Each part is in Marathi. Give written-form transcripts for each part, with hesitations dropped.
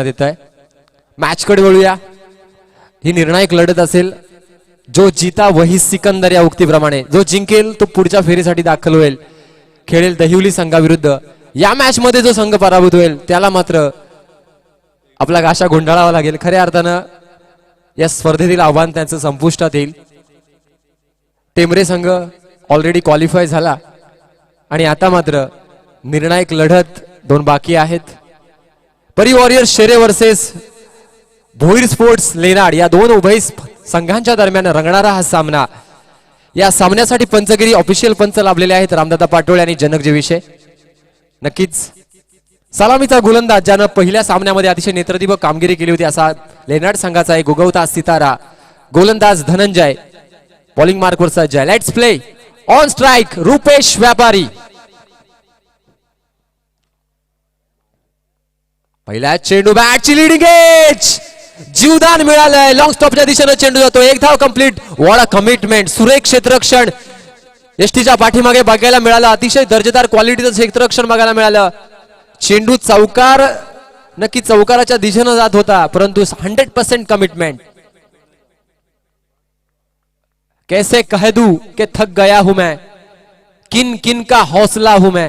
देत आहे. मॅच कडे वळूया. ही निर्णायक लढत असेल. जो जीता वही सिकंदर या उक्तीप्रमाणे जो जिंकेल तो पुढच्या फेरीसाठी दाखल होईल. खेळेल दहिवली संघाविरुद्ध. या मॅच मध्ये जो संघ पराभूत होईल त्याला मात्र आपला घाशा गुंडाळावा लागेल. खऱ्या अर्थानं या स्पर्धेतील आव्हान त्यांचं संपुष्टात येईल. टेमरे संघ ऑलरेडी क्वालिफाय झाला आणि आता मात्र निर्णायक लढत दोन बाकी आहेत. परी वॉरियर्स शेरे वर्सेस भोईर स्पोर्ट्स लेनाड या दोन उभय संघांच्या दरम्यान रंगणारा हा सामना. या सामन्यासाठी पंचगिरी ऑफिशियल पंच लाभलेले आहेत रामदादा पाटोळे आणि जनकजी विषय. नक्कीच सलामीचा गोलंदाज ज्यानं पहिल्या सामन्यामध्ये अतिशय नेत्रदीप कामगिरी केली होती असा लेनाड संघाचा एक उगवता सितारा गोलंदाज धनंजय. बॉलिंग मार्कवर सज्ज आहे. Let's play. On strike Rupesh व्यापारी. पहिला चेंडू बॅटची लीडिंग एज जीवदान मिळालंय. लॉंग स्टॉपच्या दिशेने चेंडू जातो. एक धाव कंप्लीट. What a commitment. सुरेख क्षेत्ररक्षण एसटीच्या पाठीमागे बघायला मिळालं. अतिशय दर्जेदार क्वालिटीचं क्षेत्ररक्षण बघायला मिळालं. चेंडू चौकार नक्की चौकाराच्या दिशेने जात होता परंतु 100% कमिटमेंट. कैसे कह दूं कि थक गया हूं मैं, किन किन का हौसला हूं मैं.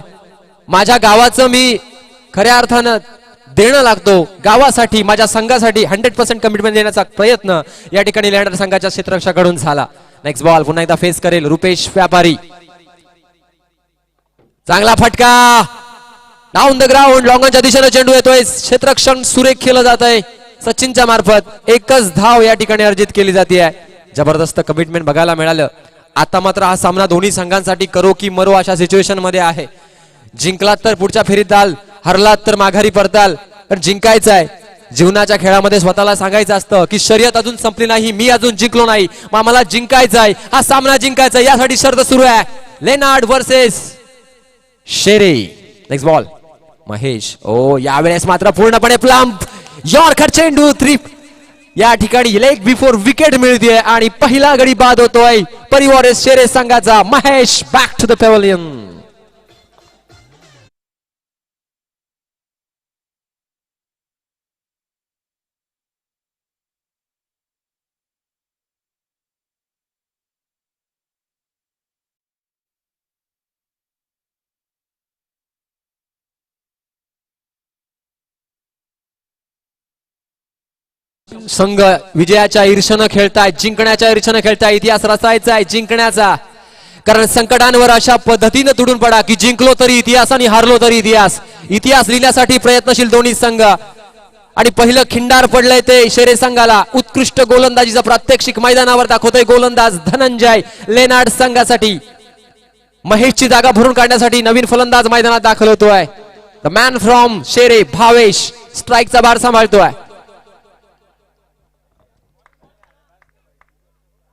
माझ्या गावाचं मी खऱ्या अर्थानं देणं लागतो गावासाठी माझ्या संघासाठी 100% कमिटमेंट देण्याचा प्रयत्न या ठिकाणी लँडर संघाच्या क्षेत्ररक्षकाकडून झाला. नेक्स्ट बॉल पुन्हा एकदा फेस करेल रुपेश व्यापारी. चांगला फटका डाऊन द ग्राउंड. लॉंगनच्या दिशेने चेंडू येतोय. क्षेत्ररक्षण सुरेख केलं जात आहे सचिनच्या मार्फत. एकच धाव या ठिकाणी अर्जित केली जाते. जबरदस्त कमिटमेंट बघायला मिळालं. आता मात्र हा सामना दोन्ही संघांसाठी करो की मरो अशा सिच्युएशन मध्ये आहे. जिंकलात तर पुढच्या फेरीत जाल, हरलात तर माघारी परताल. पण जिंकायचं आहे. जीवनाच्या खेळामध्ये स्वतःला सांगायचं असतं की शर्यत अजून संपली नाही, मी अजून जिंकलो नाही, मला जिंकायचं आहे. हा सामना जिंकायचा यासाठी शर्त सुरू आहे. Leonard versus Shere. Next ball Mahesh. ओ यावेळेस मात्र पूर्णपणे प्लंप यॉर्कर चेंडू. या ठिकाणी लेग बिफोर विकेट मिळते आणि पहिला गडी बाद होतोय परी वॉरियर्स शेरे संघाचा. Mahesh back to the pavilion. संघ विजयाच्या ईर्षेनं खेळताय, जिंकण्याच्या ईर्षेनं खेळताय. इतिहास रचायचा आहे जिंकण्याचा. कारण संकटांवर अशा पद्धतीने तुडून पडा की जिंकलो तरी इतिहास आणि हारलो तरी इतिहास. इतिहास लिहिण्यासाठी प्रयत्नशील दोन्ही संघ. आणि पहिलं खिंडार पडलंय ते शेरे संघाला. उत्कृष्ट गोलंदाजीचा प्रात्यक्षिक मैदानावर दाखवतोय गोलंदाज धनंजय लेनार्ड संघासाठी. महेशची जागा भरून काढण्यासाठी नवीन फलंदाज मैदानात दाखल होतोय. द मॅन फ्रॉम शेरे भावेश स्ट्राईकचा भार सांभाळतोय.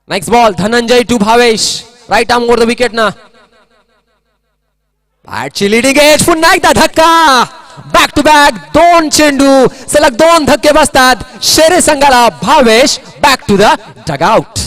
Next ball Dhananjay to Bhavesh. Right arm over the wicket ना. बॅटची लीडिंग एज. पुन्हा एकदा धक्का. बॅक टू बॅक दोन चेंडू सलग दोन धक्के बसतात शेरे संघाला. Bhavesh back to the dugout.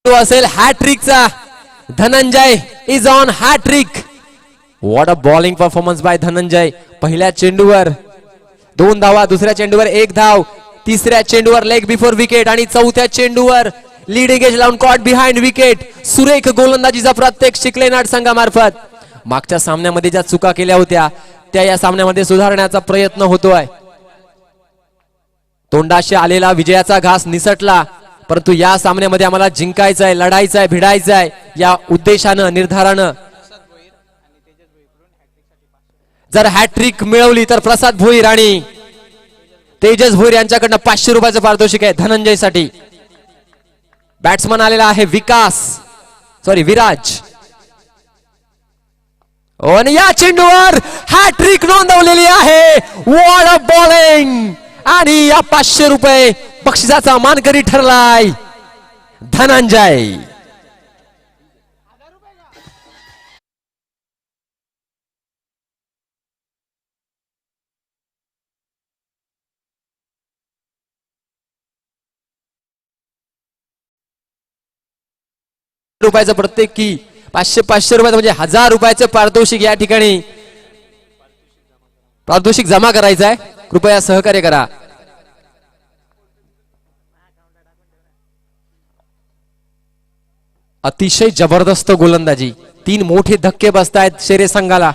असेल हॅट्रिकचा. Dhananjay is on hattrick. What a bowling performance by Dhananjay. पहिल्या चेंडूवर 2 धावा, दुसऱ्या चेंडूवर 1 धाव, तिसऱ्या चेंडूवर लेग बिफोर विकेट आणि चौथ्या चेंडूवर लीडिंग एज लावून कॉट बिहाइंड विकेट. सुरेख गोलंदाजीचा प्रात्यक्षिक लेनार्ड संघामार्फत. मागच्या सामन्यामध्ये ज्या चुका केल्या होत्या त्या या सामन्यामध्ये सुधारण्याचा प्रयत्न होतोय. तोंडाशी आलेला विजयाचा घास निसटला परंतु या सामन्यामध्ये आम्हाला जिंकायचं आहे, लढायचं आहे, भिडायचं आहे या उद्देशानं निर्धारानं. जर हॅट्रिक मिळवली तर प्रसाद भोईर आणि तेजस भोईर यांच्याकडनं 500 रुपयाचं पारितोषिक आहे धनंजयसाठी. बॅट्समन आलेला आहे विराज. आणि या चेंडूवर हॅट्रिक नोंदवलेली आहे. What a bowling. आणि या 500 रुपये बक्षिसाचा मानकरी ठरलाय धनंजय. रुपयाचं प्रत्येकी 500 रुपयाचं म्हणजे 1000 रुपयाचं पारितोषिक या ठिकाणी पारितोषिक जमा करायचं आहे. कृपया सहकार्य करा. अतिशय जबरदस्त गोलंदाजी. 3 मोठे धक्के बसतायत शेरे संघाला.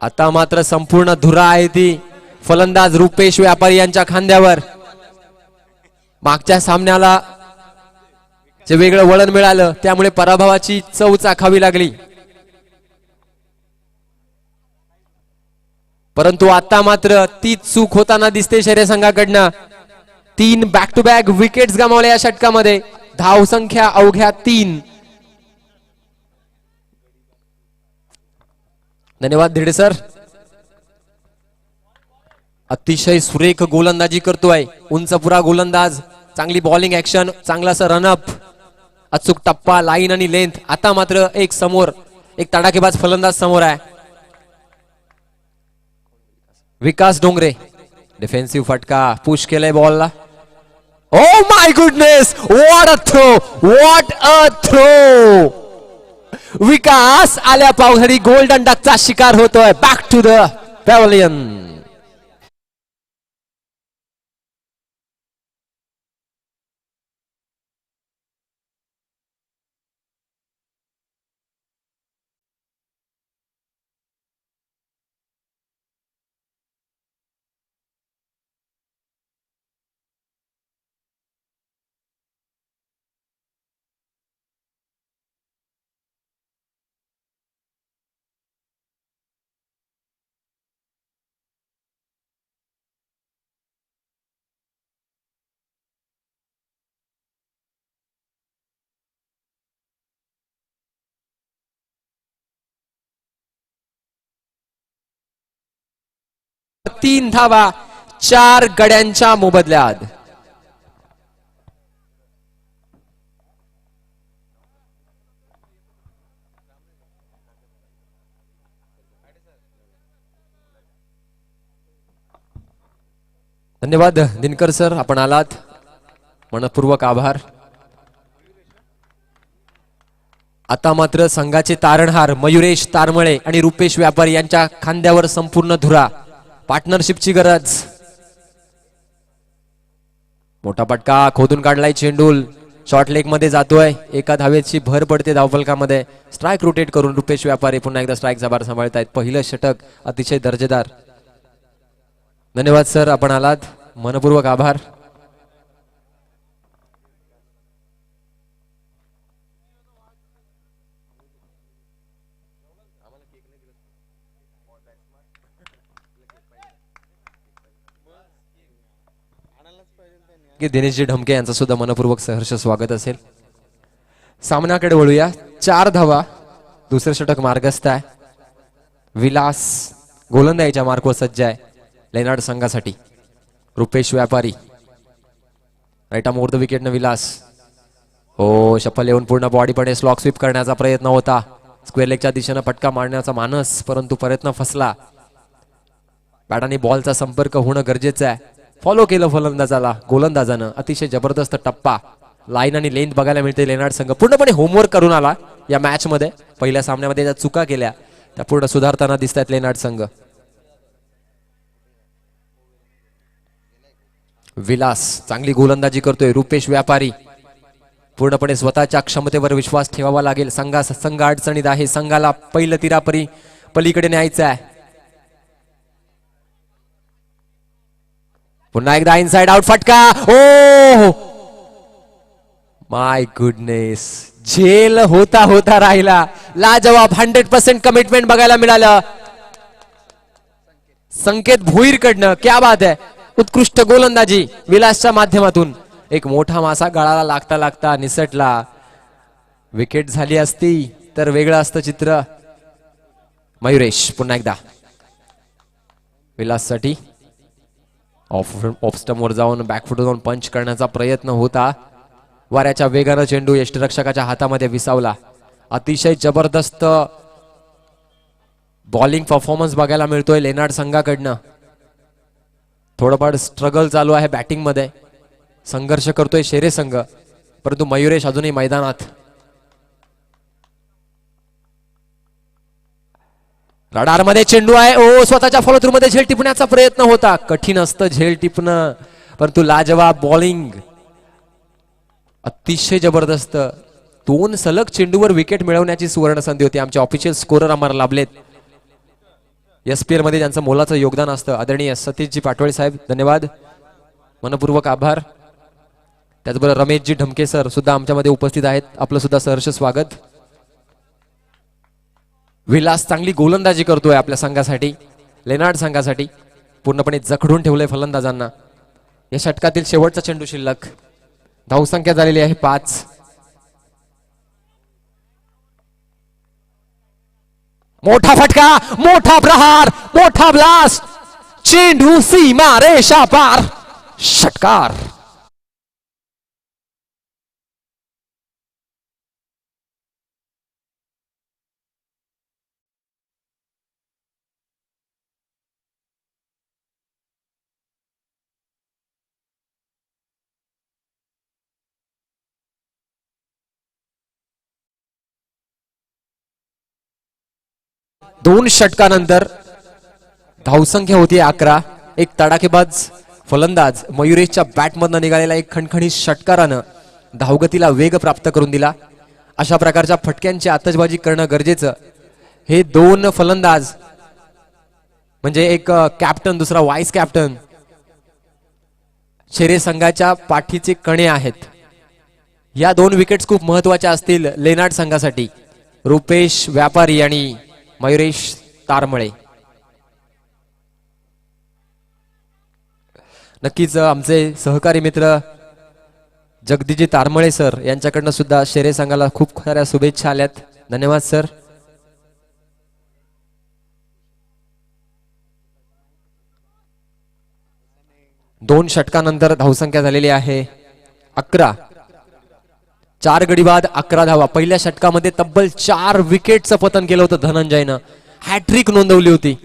आता मात्र संपूर्ण धुरा आहे ती फलंदाज रुपेश व्यापारी यांच्या खांद्यावर. मागच्या सामन्याला जे वेगळं वळण मिळालं त्यामुळे पराभवाची चव चाखावी लागली. परंतु आता मात्र ती चूक होताना दिसते शेरे संघाकडनं. 3 बॅक टू बॅक विकेट्स गमावल्या या षटकामध्ये. धावसंख्या अवघ्या 3. धन्यवाद धिडे सर. अतिशय सुरेख गोलंदाजी करतोय उंचपुरा गोलंदाज. चांगली बॉलिंग ऍक्शन, चांगलासा रनअप, अचूक टप्पा, लाईन आणि लेंथ. आता मात्र एक तडाखेबाज फलंदाज समोर आहे. विकास डोंगरे डिफेन्सिव्ह फटका, पुश केलाय बॉलला. Oh my goodness, what a throw, what a throw. Vikas आल्या पावसाळी गोल्डन डकचा शिकार होतोय. Back to the pavilion. तीन धावा 4 गड्यांच्या मोबदल्यात. धन्यवाद दिनकर सर, आपण आलात. मनपूर्वक आभार. आता मात्र संघाचे तारणहार मयुरेश तारमळे आणि रुपेश व्यापारी यांच्या खांद्यावर संपूर्ण धुरा. पार्टनरशिपची गरज. मोठा पटका खोदून काढलाय चेंडू. शॉर्ट लेग मध्ये जातोय. एका धावेची भर पडते धावफलकामध्ये. स्ट्राईक रोटेट करून रुपेश व्यापारी पुन्हा एकदा स्ट्राईकचा भार सांभाळतायत. पहिलं षटक अतिशय दर्जेदार. धन्यवाद सर, आपण आलात. मनपूर्वक आभार. दिनेशजी ढमके यांचं सुद्धा मनपूर्वक सहर्ष स्वागत असेल. सामन्याकडे वळूया. 4 धावा. दुसरं षटक मार्गस्थ आहे. विलास गोलंदाजीच्या मार्कवर सज्ज आहे लेनार्ड संघासाठी. Rupesh Vyapari right arm over the wicket न विलास. हो, शफल येऊन पूर्ण बॉडीपणे स्लॉक स्वीप करण्याचा प्रयत्न होता. स्क्वेअर लेगच्या दिशेनं फटका मारण्याचा मानस, परंतु प्रयत्न फसला. बॅटाने बॉलचा संपर्क होणं गरजेचं आहे. फॉलो केलं फलंदाजाला गोलंदाजानं. अतिशय जबरदस्त टप्पा, लाईन आणि लेंथ बघायला मिळते. लेनार्ड संघ पूर्णपणे होमवर्क करून आला या मॅच मध्ये. पहिल्या सामन्यामध्ये ज्या चुका केल्या त्या पूर्ण सुधारताना दिसत आहेत लेनार्ड संघ. विलास चांगली गोलंदाजी करतोय. रुपेश व्यापारी पूर्णपणे स्वतःच्या क्षमतेवर विश्वास ठेवावा लागेल. संघ अडचणीत आहे. संघाला पहिलं तीरापरी पलीकडे न्यायचं आहे. पुन्हा एकदा इनसाइड आउट फटका. ओ माय गुडनेस, झेल होता होता राहिला. लाजवाब 100% कमिटमेंट बघायला मिळालं संकेत भोईर कडनं. क्या बात आहे. उत्कृष्ट गोलंदाजी विलासच्या माध्यमातून. एक मोठा मासा गळाला लागता लागता निसटला. विकेट झाली असती तर वेगळं असतं चित्र. मयुरेश पुन्हा एकदा विलाससाठी ऑफ स्टंपवर जाऊन बॅकफुट जाऊन पंच करण्याचा प्रयत्न होता. वाऱ्याच्या वेगानं चेंडू यष्टिरक्षकाच्या हातामध्ये विसावला. अतिशय जबरदस्त बॉलिंग परफॉर्मन्स बघायला मिळतोय लेनार्ड संघाकडनं. थोडंफार स्ट्रगल चालू आहे बॅटिंग मध्ये. संघर्ष करतोय शेरे संघ, परंतु मयुरेश अजूनही मैदानात. रडार मध्ये चेंडू आहे. ओ स्वतःच्या फॉलो थ्रू मध्ये झेल टिपण्याचा प्रयत्न होता. कठीण असतं झेल टिपणं, परंतु लाजवाब बॉलिंग, अतिशय जबरदस्त. 2 सलग चेंडूवर विकेट मिळवण्याची सुवर्ण संधी होती. आमचे ऑफिशियल स्कोरर आम्हाला लाभलेत. एसपीएल मध्ये त्यांचं मोलाचं योगदान असतं. आदरणीय सतीशजी पाटोळे साहेब धन्यवाद, मनपूर्वक आभार. त्याचबरोबर रमेशजी ढमके सर सुद्धा आमच्यामध्ये उपस्थित आहेत. आपलं सुद्धा सहर्ष स्वागत. विलास चांगली गोलंदाजी करतोय आपल्या संघासाठी, लेनार्ड संघासाठी. पूर्णपणे जखडून ठेवलंय फलंदाजांना. या षटकातील शेवटचा चेंडू शिल्लक. धावसंख्या झालेली आहे 5. मोठा फटका, मोठा प्रहार, मोठा ब्लास्ट, चेंडू सीमा रेषा पार, षटकार. दोन षटकानंतर धावसंख्या होती 11. एक तडाखेबाज फलंदाज मयुरेशच्या बॅटमधनं निघालेला एक खणखणीत षटकारानं धावगतीला वेग प्राप्त करून दिला. अशा प्रकारच्या फटक्यांची आतषबाजी करणं गरजेचं. हे 2 फलंदाज म्हणजे एक कॅप्टन, दुसरा व्हाईस कॅप्टन, शेरे संघाच्या पाठीचे कणे आहेत. या 2 विकेट्स खूप महत्वाच्या असतील लेनार्ड संघासाठी. रुपेश व्यापारी आणि मयुरेश तारमळे. नक्कीच आमचे सहकारी मित्र जगदीजी तारमळे सर यांच्याकडनं सुद्धा शेरे संघाला खूप साऱ्या शुभेच्छा आल्यात. धन्यवाद सर. दोन षटकानंतर धावसंख्या झालेली आहे 11. 4 गडी बाद 11 धावा. पहिल्या षटकामध्ये तब्बल 4 विकेटचं पतन केलं होतं धनंजयनं. हॅट्रिक नोंदवली होती.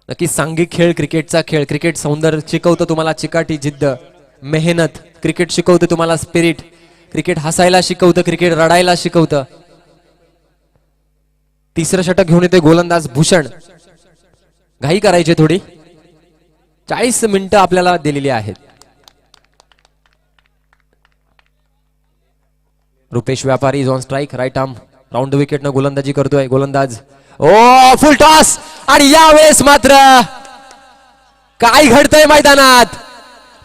नक्की सांघिक खेळ क्रिकेटचा खेळ. क्रिकेट सौंदर्य शिकवतं तुम्हाला, चिकाटी, जिद्द, मेहनत. क्रिकेट शिकवतं तुम्हाला स्पिरिट. क्रिकेट हसायला शिकवतं, क्रिकेट रडायला शिकवतं. तिसरं षटक घेऊन येते गोलंदाज भूषण. घाई करायची थोडी. 40 मिनिटं आपल्याला दिलेली आहेत. Rupesh Vyapari on strike, right arm, round the wicket न गोलंदाजी करतोय. गोलंदाज ओ फुल टॉस. आणि यावेळेस मात्र काय घडतंय मैदानात?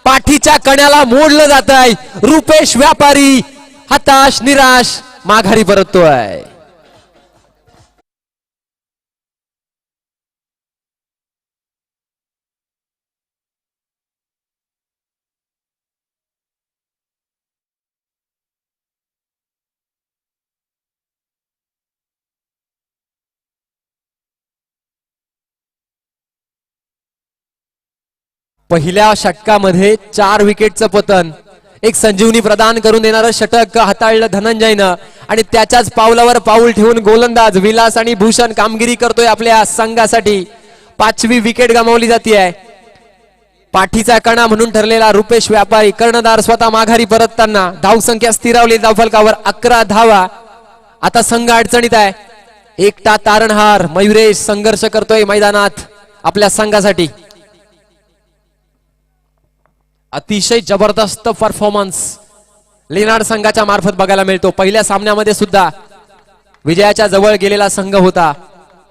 पाठीच्या कण्याला मोडलं जात आहे. रुपेश व्यापारी हताश, निराश माघारी परततोय. पहिल्या षटकामध्ये 4 विकेटचं पतन. एक संजीवनी प्रदान करून देणारं षटक हाताळलं धनंजयनं. आणि त्याच्याच पावलावर पाऊल ठेवून गोलंदाज विलास आणि भूषण कामगिरी करतोय आपल्या संघासाठी. 5वी विकेट गमावली जाते. पाठीचा कणा म्हणून ठरलेला रुपेश व्यापारी कर्णधार स्वतः माघारी परतताना. धावसंख्या स्थिरावली धावफलकावर 11 धावा. आता संघ अडचणीत आहे. एकटा तारणहार मयुरेश संघर्ष करतोय मैदानात आपल्या संघासाठी. अतिशय जबरदस्त परफॉर्मन्स लेनार्ड संघाच्या मार्फत बघायला मिळतो. पहिल्या सामन्यामध्ये सुद्धा विजयाच्या जवळ गेलेला संघ होता,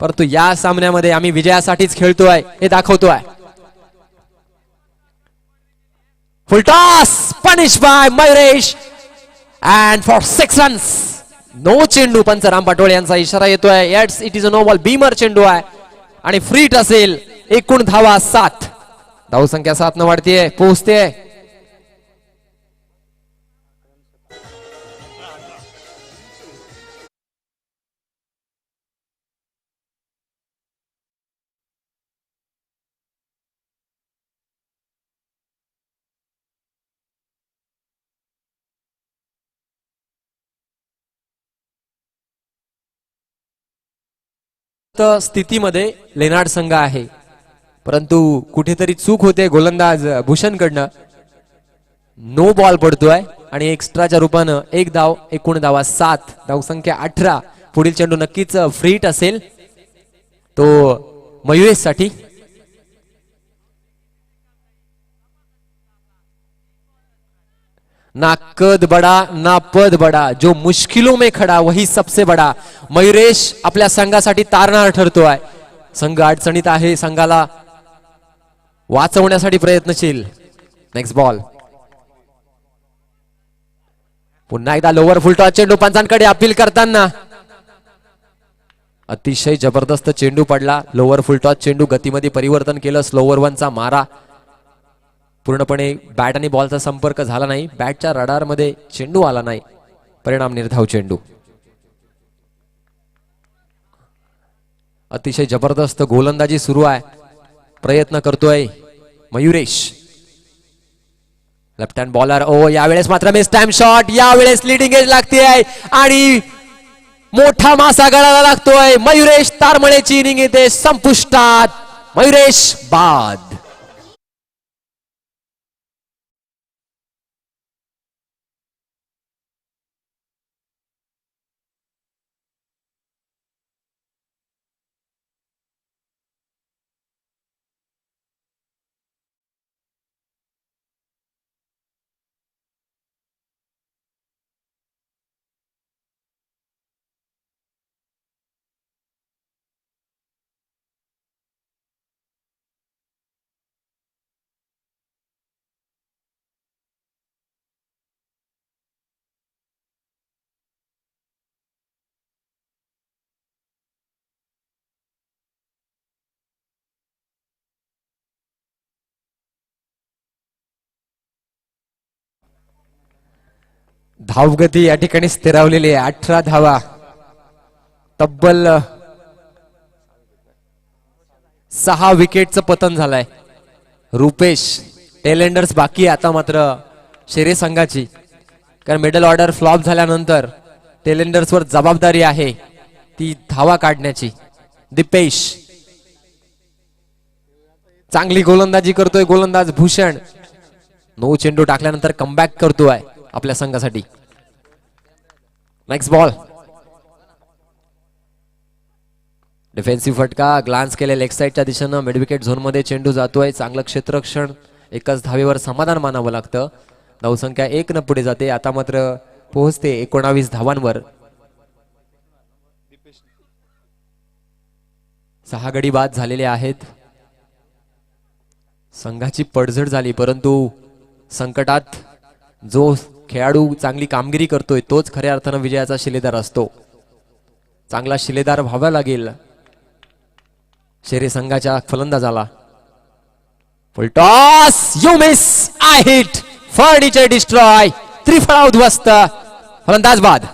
परंतु या सामन्यामध्ये आम्ही विजयासाठीच खेळतोय हे दाखवतोय. Full toss punish by Mayuresh and for 6 runs. No चेंडू. पंच राम पाटोळे यांचा इशारा येतोय. Yes it is a no ball. Beamer चेंडू आहे आणि फ्रीट असेल. एकूण धावा 7. धावसंख्या 7 न वाढतीये, पोहोचते. स्थितीमध्ये लेनार्ड संघ आहे, परंतु कुठेतरी चूक होते गोलंदाज भूषणकडनं. नो बॉल पडतोय आणि एक्स्ट्राच्या रूपानं 1 धाव, एकूण धावा 7, धावसंख्या 18. पुढील चेंडू नक्कीच फ्रीट असेल तो मयुरेश साठी. ना कद बडा ना पद बडा, जो मुश्किलों में खडा वही सबसे बडा. मयुरेश आपल्या संघासाठी तारणार ठरतोय. संघ अडचणीत आहे, संघाला वाचवण्यासाठी प्रयत्नशील. Next ball. पुन्हा एकदा लोअर फुलटॉस चेंडू पंचांकडे अपील करताना अतिशय जबरदस्त चेंडू पडला. लोअर फुलटॉस चेंडू गतीमध्ये परिवर्तन केलं. स्लोवर वनचा मारा पूर्णपणे बॅट आणि बॉलचा संपर्क झाला नाही. बॅटच्या रडार मध्ये चेंडू आला नाही. परिणाम निर्धाव चेंडू. अतिशय जबरदस्त गोलंदाजी सुरू आहे. प्रयत्न करतोय मयुरेश. Left hand bowler. ओ यावेळेस मात्र मिस टाइम शॉट. यावेळेस लिडिंग एज लागते आणि मोठा मासा गळाला लागतोय. मयुरेश तारमळेची इनिंग येते संपुष्टात. मयुरेश बाद. धावगती या ठिकाणी स्थिरावलेली आहे. 18 धावा. तब्बल 6 विकेटचं पतन झालंय. रुपेश टेलेंडर्स बाकी आहे आता मात्र शेरे संघाची, कारण मिडल ऑर्डर फ्लॉप झाल्यानंतर टेलेंडर्सवर जबाबदारी आहे ती धावा काढण्याची. दीपेश चांगली गोलंदाजी करतोय गोलंदाज भूषण. 9 चेंडू टाकल्यानंतर कमबॅक करतोय आपल्या संघासाठी. Next ball. डिफेन्सिव्ह फटका. ग्लान्स केले लेग साइडच्या दिशेनं. मिड विकेट झोन मध्ये चेंडू जातोय. चांगलं क्षेत्ररक्षण. एकच धावेवर समाधान मानावं लागतं. धावसंख्या 1 न पुढे जाते. आता मात्र पोहोचते 19 धावांवर. 6 गडी बाद झालेले आहेत. संघाची पडझड झाली, परंतु संकटात जो खेळाडू चांगली कामगिरी करतोय तोच खऱ्या अर्थानं विजयाचा शिलेदार असतो. चांगला शिलेदार व्हावा लागेल शेरे संघाच्या फलंदाजाला. Full toss. You miss. I hit. Furniture destroy. त्रिफळा उद्ध्वस्त. फलंदाज बाद.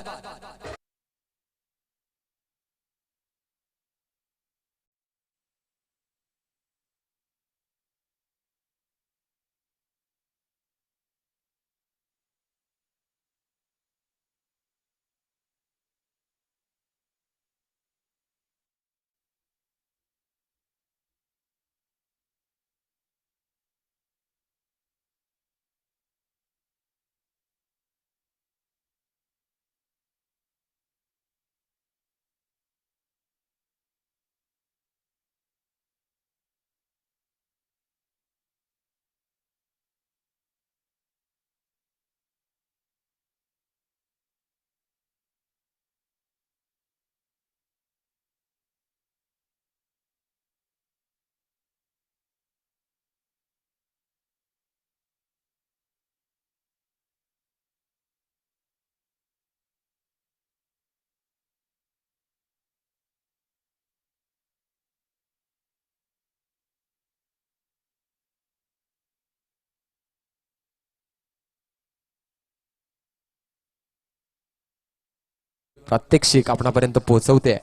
प्रात्यक्षिक आपणापर्यंत पोहोचवते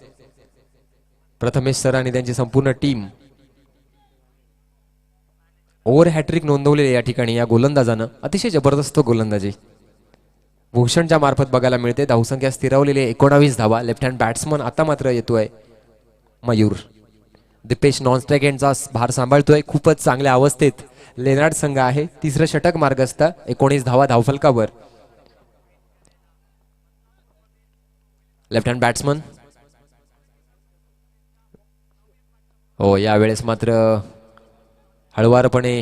प्रथमेश सर आणि त्यांची संपूर्ण टीम. ओव्हर हॅट्रिक नोंदवलेली या ठिकाणी या गोलंदाजानं. अतिशय जबरदस्त गोलंदाजी भूषणच्या मार्फत बघायला मिळते. धावसंख्या स्थिरावलेली 19 धावा. लेफ्ट हँड बॅट्समन आता मात्र येतोय मयूर. दीपेश नॉनस्ट्राइक एंडचा भार सांभाळतोय. खूपच चांगल्या अवस्थेत लेनार्ड संघ आहे. तिसरं षटक मार्गस्थ. 19 धावा धावफलकावर. Left hand batsman. हो, यावेळेस मात्र हळवारपणे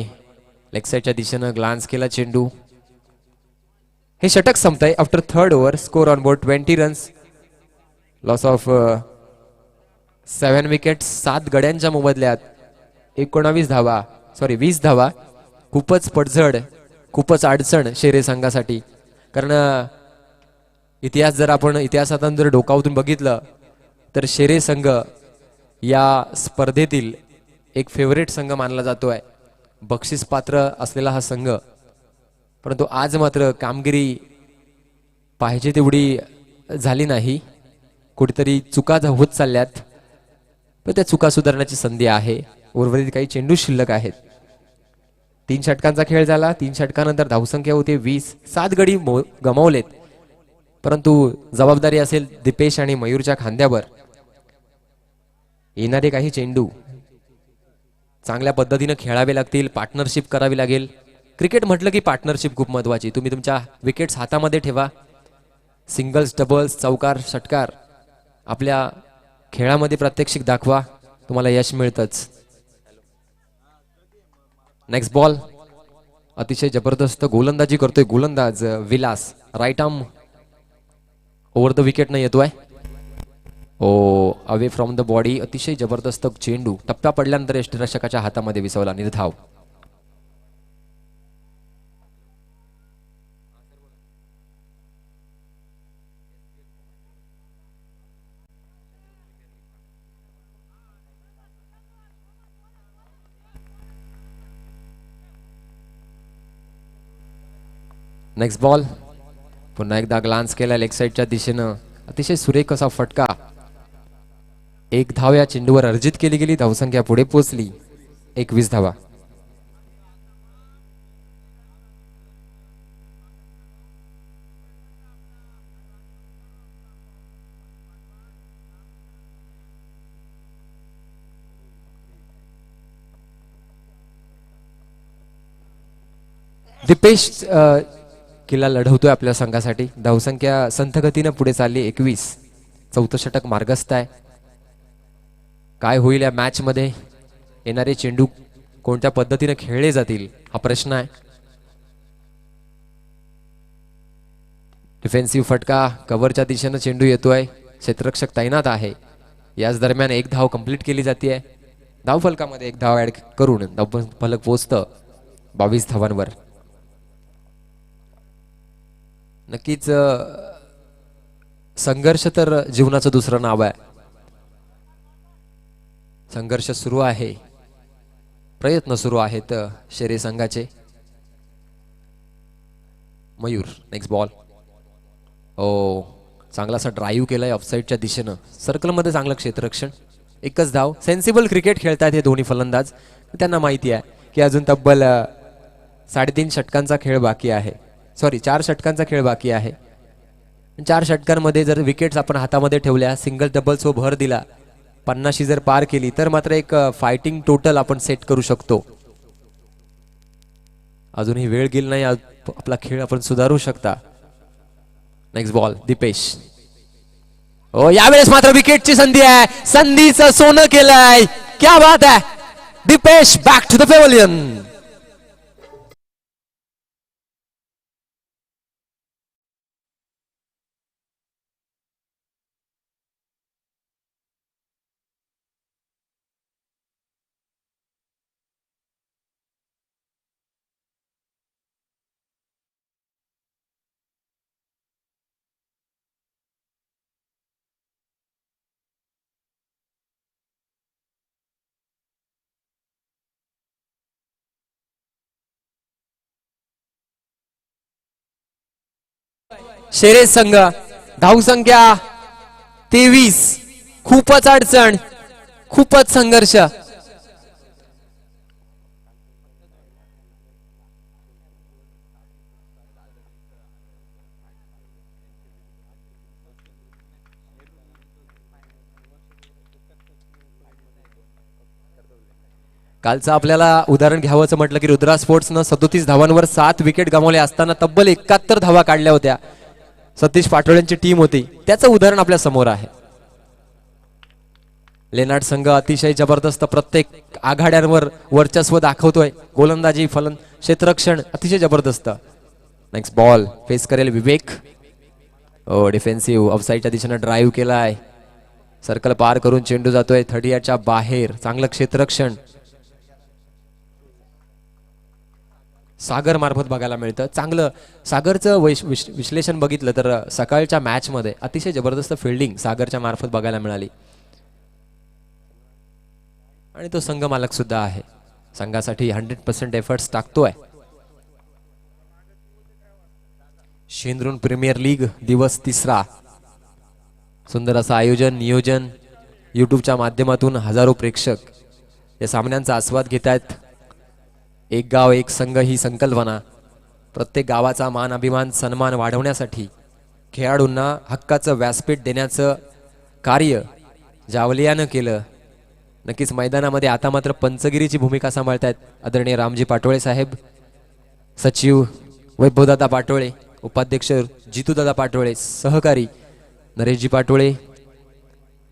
लेग साईडच्या दिशेनं ग्लान्स केला चेंडू. हे षटक संपतंय after third over. Score on board 20 runs. Loss of 7 wickets. 7 गड्यांच्या मोबदल्यात 19 धावा, सॉरी 20 धावा. खूपच पडझड, खूपच अडचण शेरे संघासाठी. कारण इतिहास जर आपण इतिहासातून जर डोकावून बघितलं तर शेरे संघ या स्पर्धेतील एक फेवरेट संघ मानला जातोय, बक्षीस पात्र असलेला हा संघ. परंतु आज मात्र कामगिरी पाहिजे तेवढी झाली नाही. कुठेतरी चुका होत चालल्यात, पण त्या चुका सुधारण्याची संधी आहे. उर्वरित काही चेंडू शिल्लक आहेत. 3 षटकांचा खेळ झाला. 3 षटकानंतर धावसंख्या होती 20. 7 गडी गमावलेत, परंतु जबाबदारी असेल दीपेश आणि मयूरच्या खांद्यावर. येणारे काही चेंडू चांगल्या पद्धतीने खेळावे लागतील, पार्टनरशिप करावी लागेल. क्रिकेट म्हटलं की पार्टनरशिप खूप महत्वाची. तुम्ही तुमच्या विकेट्स हातामध्ये ठेवा. सिंगल्स, डबल्स, चौकार, षटकार आपल्या खेळामध्ये प्रात्यक्षिक दाखवा, तुम्हाला यश मिळतंच. Next ball. अतिशय जबरदस्त गोलंदाजी करतोय गोलंदाज Vilas. Right arm over the wicket न येतोय. Oh, away from the body. अतिशय जबरदस्त चेंडू टप्प्या पडल्यानंतर यष्टिरक्षकाच्या हातामध्ये विसवला. निर्धाव. Next ball. पुन्हा एकदा ग्लान्स केला लेग साईडच्या दिशेनं. अतिशय सुरेख असा फटका. 1 धाव या चेंडूवर अर्जित केली गेली. धावसंख्या पुढे पोहोचली 21 धावा. दीपेश किल्ला लढवतोय आपल्या संघासाठी. धावसंख्या संथ गतीनं पुढे चालली 21. 4थं षटक मार्गस्थ आहे. काय होईल या मॅच मध्ये? येणारे चेंडू कोणत्या पद्धतीने खेळले जातील हा प्रश्न आहे. डिफेन्सिव्ह फटका. कव्हरच्या दिशेनं चेंडू येतोय. क्षेत्ररक्षक तैनात आहे. याच दरम्यान 1 धाव कंप्लीट केली जाते. धाव फलकामध्ये 1 धाव ऍड करून धाव फलक पोहोचतं 22 धावांवर. नक्कीच संघर्ष तर जीवनाचं दुसरं नाव आहे. संघर्ष सुरू आहे, प्रयत्न सुरू आहेत शेरे संघाचे. मयूर. Next ball. ओ, चांगलासा ड्राईव्ह केलाय ऑफसाईडच्या दिशेनं. सर्कलमध्ये चांगलं क्षेत्ररक्षण. 1च धाव. सेन्सिबल क्रिकेट खेळतात हे दोन्ही फलंदाज. त्यांना माहिती आहे की अजून तब्बल 3.5 षटकांचा खेळ बाकी आहे. सॉरी, 4 षटकांचा खेळ बाकी आहे. 4 षटकांमध्ये जर विकेट्स आपण हातामध्ये ठेवल्या, सिंगल डबल्स व भर दिला, 50 जर पार केली तर मात्र एक फायटिंग टोटल आपण सेट करू शकतो. अजूनही वेळ गेली नाही. आपला खेळ आपण सुधारू शकता. Next ball. दीपेश. ओ, यावेळेस मात्र विकेटची संधी आहे. संधीचं सोनं केलंय. क्या बात आहे. Deepesh back to the pavilion. Shere संघ. धावसंख्या 23. खूपच अडचण, खूपच संघर्ष. कालचं आपल्याला उदाहरण घ्यावंच म्हटलं की रुद्रा स्पोर्ट्सनं 37 धावांवर 7 विकेट गमावले असताना तब्बल 71 धावा काढल्या होत्या. सतीश पाटोळेंची टीम होती, त्याचं उदाहरण आपल्या समोर आहे. लेनार्ड संघ अतिशय जबरदस्त प्रत्येक आघाड्यांवर वर्चस्व दाखवतोय. गोलंदाजी, फलन, क्षेत्ररक्षण अतिशय जबरदस्त. नेक्स्ट बॉल फेस करेल विवेक. डिफेन्सिव्ह ऑफसाईडच्या दिशेने ड्राईव्ह केलाय. सर्कल पार करून चेंडू जातोय 30 बाहेर. चांगलं क्षेत्ररक्षण सागर मार्फत बघायला मिळतं. चांगलं सागरचं विश्लेषण बघितलं तर सकाळच्या मॅच मध्ये अतिशय जबरदस्त फिल्डिंग सागरच्या मार्फत बघायला मिळाली. आणि तो संघ मालक सुद्धा आहे. संघासाठी 100% एफर्ट्स टाकतोय. शेंद्रून प्रीमियर लीग दिवस 3रा. सुंदर असं आयोजन नियोजन. युट्यूबच्या माध्यमातून हजारो प्रेक्षक या सामन्यांचा आस्वाद घेत आहेत. एक गाव एक संघ ही संकल्पना प्रत्येक गावाचा मान अभिमान सन्मान वाढवण्यासाठी खेळाडूंना हक्काचं व्यासपीठ देण्याचं कार्य जावलियानं केलं. नक्कीच मैदानामध्ये आता मात्र पंचगिरीची भूमिका सांभाळतायत आदरणीय रामजी पाटोळे साहेब. सचिव वैभवदादा पाटोळे, उपाध्यक्ष जितूदादा पाटोळे, सहकारी नरेशजी पाटोळे,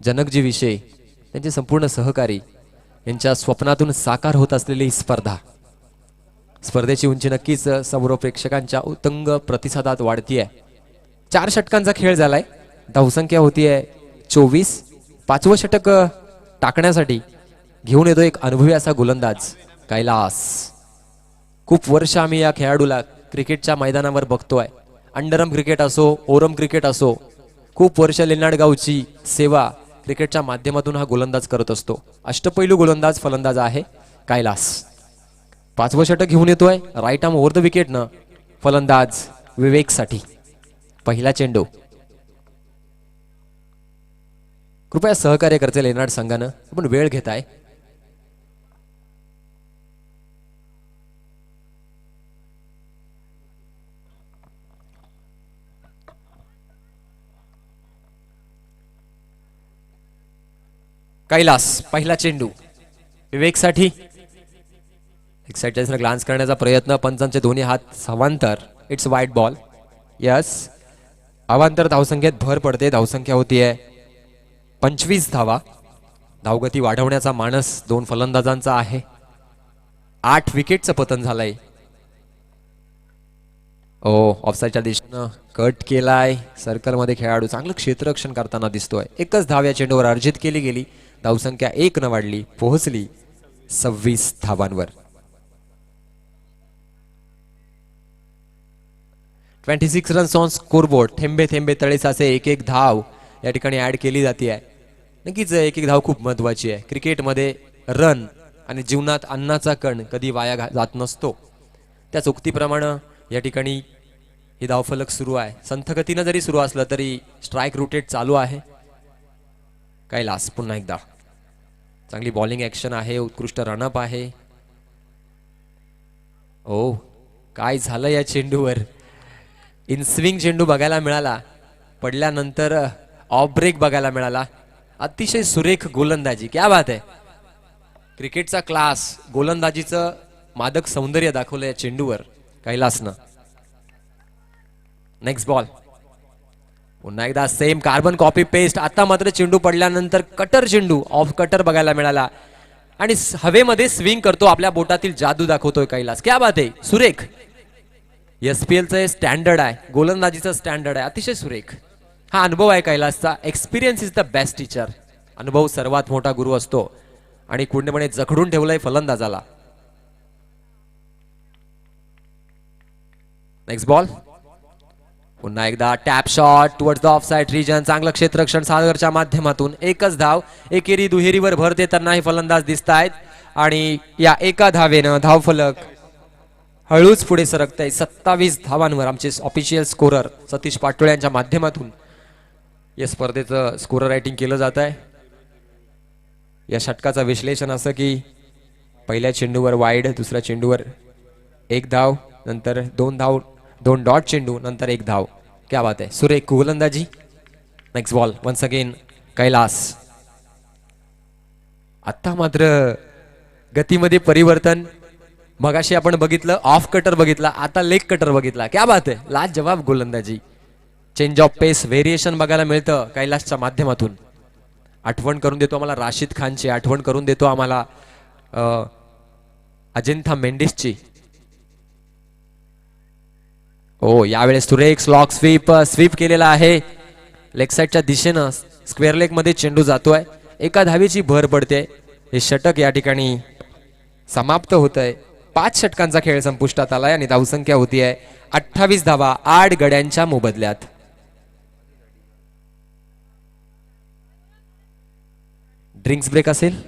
जनकजी विषय, त्यांचे संपूर्ण सहकारी यांच्या स्वप्नातून साकार होत असलेली स्पर्धा. स्पर्धेची उंची नक्कीच समोर प्रेक्षकांच्या उत्तुंग प्रतिसादात वाढतीये. 4 षटकांचा खेळ झालाय. धावसंख्या होतीये 24. 5वं षटक टाकण्यासाठी घेऊन येतो एक अनुभवी असा गोलंदाज कैलास. खूप वर्ष आम्ही या खेळाडूला क्रिकेटच्या मैदानावर बघतोय. अंडरम क्रिकेट असो, ओरम क्रिकेट असो, खूप वर्ष लेनाड गावची सेवा क्रिकेटच्या माध्यमातून हा गोलंदाज करत असतो. अष्टपैलू गोलंदाज फलंदाज आहे कैलास. 5वं षटक घेऊन येतोय right arm over the wicket न फलंदाज विवेक साठी. पहिला चेंडू. कृपया सहकार्य करते लेनार्ड संघानं. आपण वेळ घेताय. कैलास पहिला चेंडू विवेक साठी. एक साईडच्या ग्लान्स करण्याचा प्रयत्न. पंचांचे दोन्ही हात समांतर. It's wide ball. यस, अवांतर धावसंख्येत भर पडते. धावसंख्या होतीये 25 धावा. धावगती वाढवण्याचा मानस 2 फलंदाजांचा आहे. 8 विकेटचं पतन झालंय. ऑफसाईडच्या दिशेनं कट केलाय. सर्कल मध्ये खेळाडू चांगलं क्षेत्ररक्षण करताना दिसतोय. एकच धाव या चेंडूवर अर्जित केली गेली. धावसंख्या 1 न वाढली, पोहोचली 26 धावांवर. 26 रन्स ऑन स्कोरबोर्ड. थेंबे थेंबे तळे साचे. एक धाव या ठिकाणी ऍड केली जाते आहे. नक्कीच एक धाव खूप महत्वाची आहे. क्रिकेटमध्ये रन आणि जीवनात अन्नाचा कण कधी वाया जात नसतो. त्याच उक्तीप्रमाणे या ठिकाणी ही धावफलक सुरू आहे. संथ गतीनं जरी सुरू असलं तरी स्ट्राईक रोटेट चालू आहे. कैलास पुन्हा एकदा चांगली बॉलिंग ऍक्शन आहे. उत्कृष्ट रनअप आहे. काय झालं या चेंडूवर. इनस्विंग चेंडू बघायला मिळाला. पडल्यानंतर ऑफ ब्रेक बघायला मिळाला. अतिशय सुरेख गोलंदाजी. क्या बात आहे. क्रिकेटचा क्लास, गोलंदाजीचं मादक सौंदर्य दाखवलं या चेंडूवर कैलासनं. Next ball. पुन्हा एकदा सेम कार्बन कॉपी पेस्ट. आता मात्र चेंडू पडल्यानंतर कटर चेंडू ऑफ कटर बघायला मिळाला आणि हवेमध्ये स्विंग करतो. आपल्या बोटातील जादू दाखवतोय कैलास. क्या बात आहे. सुरेख. एसपीएलचं स्टँडर्ड आहे. गोलंदाजीचं स्टँडर्ड आहे. अतिशय सुरेख. हा अनुभव आहे कैलासचा. Experience is the best teacher. अनुभव सर्वात मोठा गुरु असतो आणि पूर्णपणे जखडून ठेवलाय फलंदाजाला. Next ball. पुन्हा एकदा tap shot towards the off side region. चांगलं क्षेत्ररक्षण सागरच्या माध्यमातून. एकच धाव. एकेरी दुहेरीवर भर देताना हे फलंदाज दिसत आहेत आणि या एका धावेनं धावफलक हळूच पुढे सरकतंय. 27 धावांवर आमचे ऑफिशियल स्कोरर सतीश पाटोळे यांच्या माध्यमातून या स्पर्धेचं स्कोरर रायटिंग केलं जात आहे. या षटकाचं विश्लेषण असं की पहिल्या चेंडूवर वाईड, दुसऱ्या चेंडूवर 1 धाव, नंतर 2 धाव, 2 डॉट चेंडू, नंतर 1 धाव. क्या बात आहे. सुरेख गोलंदाजी. Next ball once again Kailas. आता मात्र गतीमध्ये परिवर्तन. मगाशी आपण बघितलं ऑफ कटर बघितला, आता लेग कटर बघितला. क्या बात आहे. लाजवाब गोलंदाजी. चेंज ऑफ पेस व्हेरिएशन बघायला मिळतं कैलाशच्या माध्यमातून. आठवण करून देतो आम्हाला राशिद खानची, आठवण करून देतो आम्हाला अजिंठा मेंडिसची. हो, यावेळेस सुरेख स्लॉक स्वीप केलेला आहे लेग साइडच्या दिशेनं. स्क्वेअर लेग मध्ये चेंडू जातोय, एका धावेची भर पडते. हे षटक या ठिकाणी समाप्त होत आहे. 5 षटकांचा खेळ संपुष्टात आलाय आणि धावसंख्या होती आहे 28 धावा 8 गड्यांच्या मोबदल्यात. ड्रिंक्स ब्रेक असेल.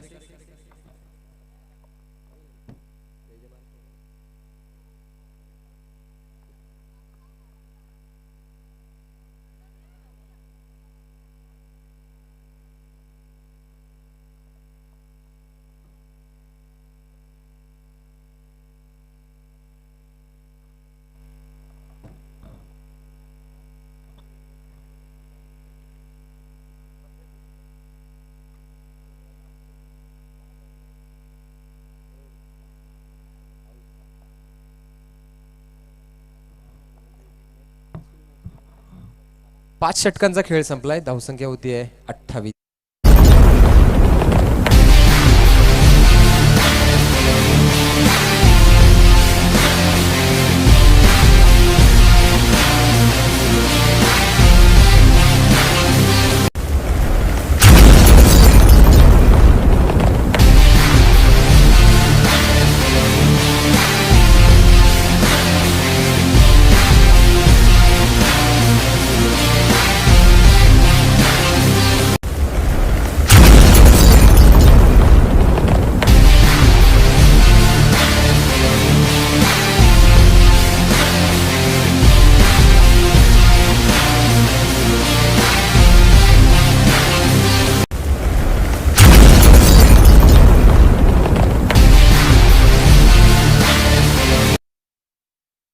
पाच षटकांचा खेळ संपलाय. धावसंख्या होती आहे 28.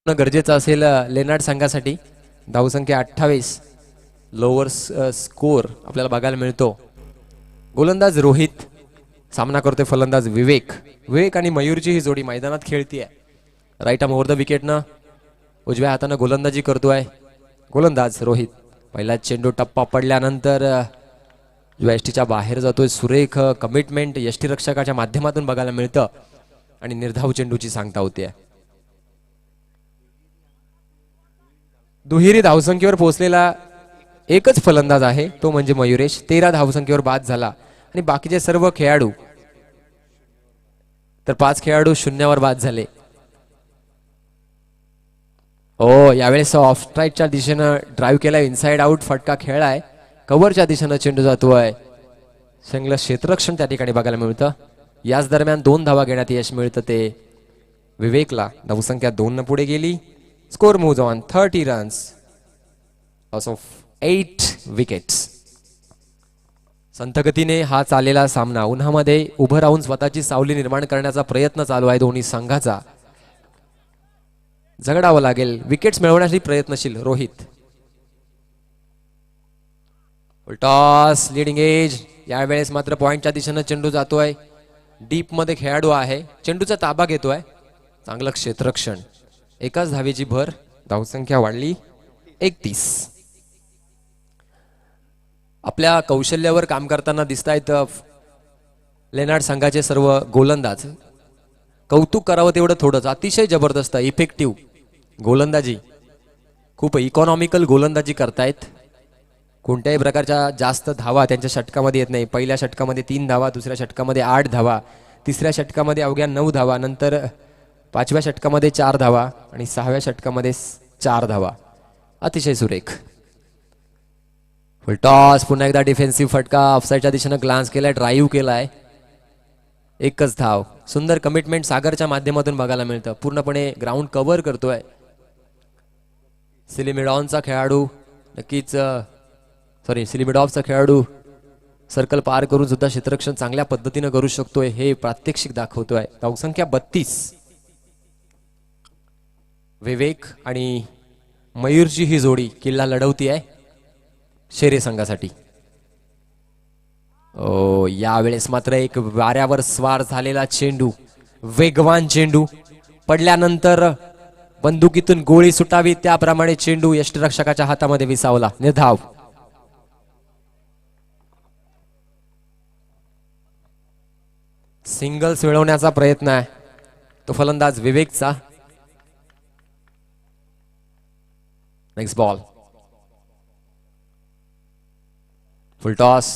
गरजेचं असेल लेनार्ड संघासाठी. धावसंख्या 28. लोअर स्कोर आपल्याला बघायला मिळतो. गोलंदाज रोहित सामना करतोय फलंदाज विवेक आणि मयूरची ही जोडी मैदानात खेळतीये. राईट आर्म ओव्हर द विकेटनं उजव्या हातानं गोलंदाजी करतोय गोलंदाज रोहित. पहिला चेंडू टप्पा पडल्यानंतर यष्टीच्या बाहेर जातोय. सुरेख कमिटमेंट यष्टीरक्षकाच्या माध्यमातून बघायला मिळतं आणि निर्धाव चेंडूची सांगता होते. दुहेरी धावसंख्येवर पोहोचलेला एकच फलंदाज आहे, तो म्हणजे मयुरेश. 13 धावसंख्येवर बाद झाला आणि बाकीचे सर्व खेळाडू तर 5 खेळाडू शून्यावर बाद झाले. ओ, यावेळेस ऑफ स्ट्राईकच्या दिशेनं ड्राईव्ह केला. इनसाइड आउट फटका खेळलाय. कव्हरच्या दिशेनं चेंडू जातोय. चांगलं क्षेत्ररक्षण त्या ठिकाणी बघायला मिळतं. याच दरम्यान 2 धावा घेण्यात यश मिळतं ते विवेकला. धावसंख्या 2 न पुढे गेली. Score moves on 30 runs loss of 8 wickets. संथगतीने हा चाललेला सामना उन्हामध्ये उभं राहून स्वतःची सावली निर्माण करण्याचा प्रयत्न चालू आहे दोन्ही संघाचा. झगडावं लागेल. विकेट्स मिळवण्यासाठी प्रयत्नशील रोहित. Toss leading edge. यावेळेस मात्र पॉइंटच्या दिशेनं चेंडू जातोय. डीप मध्ये खेळाडू आहे. चेंडूचा ताबा घेतोय. चांगलं क्षेत्ररक्षण. एकाच धावेची भर. धावसंख्या वाढली 31. आपल्या कौशल्यावर काम करताना दिसतायत लेनार्ड संघाचे सर्व गोलंदाज. कौतुक करावं तेवढं थोडंच. अतिशय जबरदस्त इफेक्टिव्ह गोलंदाजी. खूप इकॉनॉमिकल गोलंदाजी करतायत. कोणत्याही प्रकारच्या जास्त धावा त्यांच्या षटकामध्ये येत नाही. पहिल्या षटकामध्ये 3 धावा, दुसऱ्या षटकामध्ये 8 धावा, तिसऱ्या षटकामध्ये अवघ्या 9 धावा, नंतर 5व्या षटकामध्ये 4 धावा आणि 6व्या षटकामध्ये 4 धावा. अतिशय सुरेख. फुल टॉस. पुन्हा एकदा डिफेन्सिव्ह फटका. ऑफसाईडच्या दिशेनं ग्लान्स केलाय. ड्राईव्ह केलाय. एकच धाव. सुंदर कमिटमेंट सागरच्या माध्यमातून बघायला मिळतं. पूर्णपणे ग्राउंड कव्हर करतोय. सिलिमिडॉनचा खेळाडू नक्कीच सिलिमिडॉफचा खेळाडू सर्कल पार करून सुद्धा क्षेत्ररक्षण चांगल्या पद्धतीनं करू शकतोय हे प्रात्यक्षिक दाखवतोय. धावसंख्या 32. विवेक आणि मयूरची ही जोडी किल्ला लढवती आहे शेरे संघासाठी. ओ, यावेळेस मात्र एक वाऱ्यावर स्वार झालेला चेंडू. वेगवान चेंडू पडल्यानंतर बंदुकीतून गोळी सुटावी त्याप्रमाणे चेंडू यष्टिरक्षकाच्या हातामध्ये विसावला. निर्धाव. सिंगल्स मिळवण्याचा प्रयत्न आहे तो फलंदाज विवेकचा. Next ball. Full toss.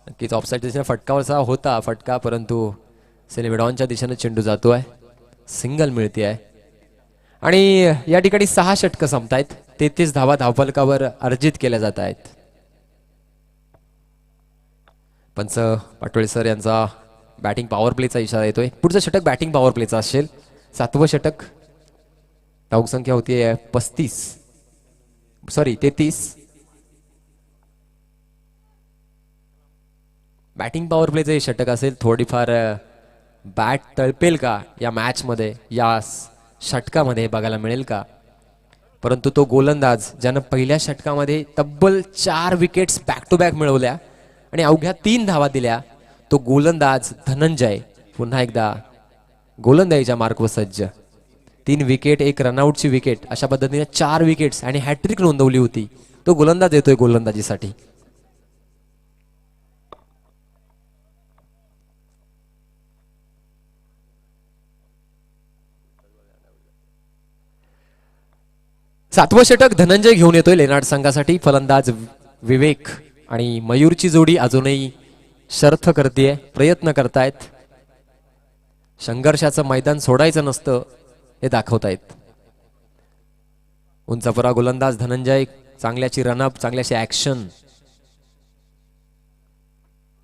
नक्कीच ऑफसाईड दिशेने फटकावरचा होता फटका, परंतु सेलिब्रिडॉनच्या दिशेने चेंडू जातोय. सिंगल मिळते आहे आणि या ठिकाणी 6 षटकं संपतायत. 33 धावा धावफलकावर अर्जित केल्या जात आहेत. पंच पाटोळे सर यांचा बॅटिंग पॉवर प्लेचा इशारा येतोय. पुढचं षटक बॅटिंग पॉवर प्लेचा असेल. 7वं षटक. धावसंख्या होती 33. बॅटिंग पॉवर प्लेचं हे षटक असेल. थोडीफार बॅट तळपेल का या मॅच मध्ये, या षटकामध्ये बघायला मिळेल का. परंतु तो गोलंदाज ज्यानं पहिल्या षटकामध्ये तब्बल 4 विकेट्स बॅक टू बॅक मिळवल्या आणि अवघ्या 3 धावा दिल्या, तो गोलंदाज धनंजय पुन्हा एकदा गोलंदाजीच्या मार्कवर सज्ज. 3 विकेट, 1 रनआउटची विकेट, अशा पद्धतीने 4 विकेट्स आणि हॅट्रिक नोंदवली होती. तो गोलंदाज येतोय गोलंदाजीसाठी. सातवं षटक धनंजय घेऊन येतोय लेनार्ड संघासाठी. फलंदाज विवेक आणि मयूरची जोडी अजूनही शर्थ करतेय, प्रयत्न करतायत. संघर्षाचं मैदान सोडायचं नसतं हे दाखवतायत. उंचापुरा गोलंदाज धनंजय. चांगल्याची रनअप, चांगल्याची action.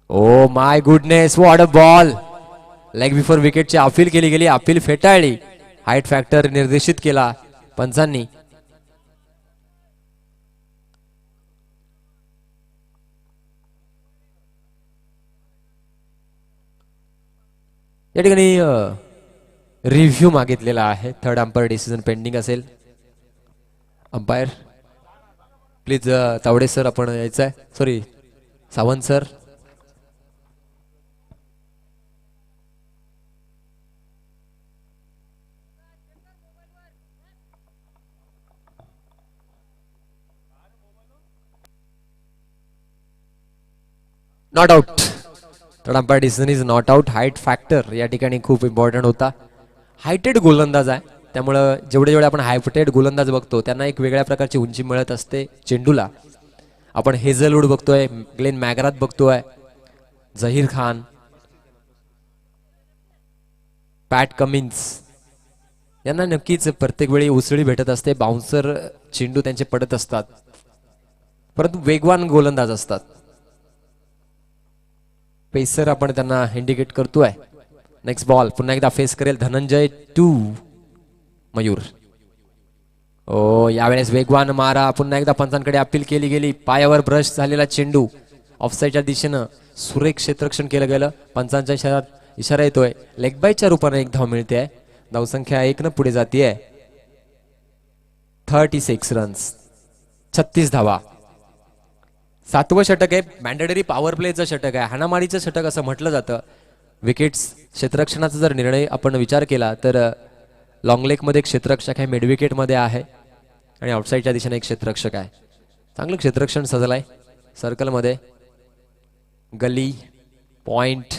Oh my goodness, what a ball. Leg before विकेटची अपील केली गेली, अपील फेटाळली. हाईट फॅक्टर निर्देशित केला पंचांनी. या ठिकाणी रिव्ह्यू मागितलेला आहे. थर्ड अंपायर डिसिजन पेंडिंग असेल. अंपायर प्लीज तावडे सर आपण यायचं आहे. Sorry Sawant sir. Not out. Third umpire decision is not out. Height factor या ठिकाणी खूप इम्पॉर्टंट होता. हायटेड गोलंदाज आहे, त्यामुळं जेवढे जेवढे आपण हायटेड गोलंदाज बघतो त्यांना एक वेगळ्या प्रकारची उंची मिळत असते चेंडूला. आपण हेझलवूड बघतोय, ग्लेन मॅग्राथ बघतोय, झहीर खान, पॅट कमिन्स, यांना नक्कीच प्रत्येक वेळी उसळी भेटत असते. बाउन्सर चेंडू त्यांचे पडत असतात, परंतु वेगवान गोलंदाज असतात. पेसर आपण त्यांना इंडिकेट करतोय. नेक्स्ट बॉल पुन्हा एकदा फेस करेल धनंजय टू मयूर. ओ यावेळेस वेगवान मारा. पुन्हा एकदा पंचांकडे अपील केली गेली. पायावर ब्रश झालेला चेंडू ऑफसाईडच्या दिशेनं सुरेख क्षेत्ररक्षण केलं गेलं. पंचांच्या इशारा येतोय. लेग बायच्या रूपाने 1 धाव मिळते. धावसंख्या 1 न पुढे जातीये. 36 रन्स, 36 धावा. 7वं षटक आहे. मॅन्डेटरी पॉवर प्लेचं षटक आहे. हाणामारीचं षटक असं म्हटलं जातं. विकेट्स क्षेत्ररक्षणाचा जर निर्णय आपण विचार केला तर लॉंगलेग मध्ये एक क्षेत्ररक्षक आहे, मिडविकेट मध्ये आहे आणि आउटसाईडच्या दिशेने एक क्षेत्ररक्षक आहे. चांगलं क्षेत्ररक्षण सजलंय सर्कल मध्ये. गली पॉइंट,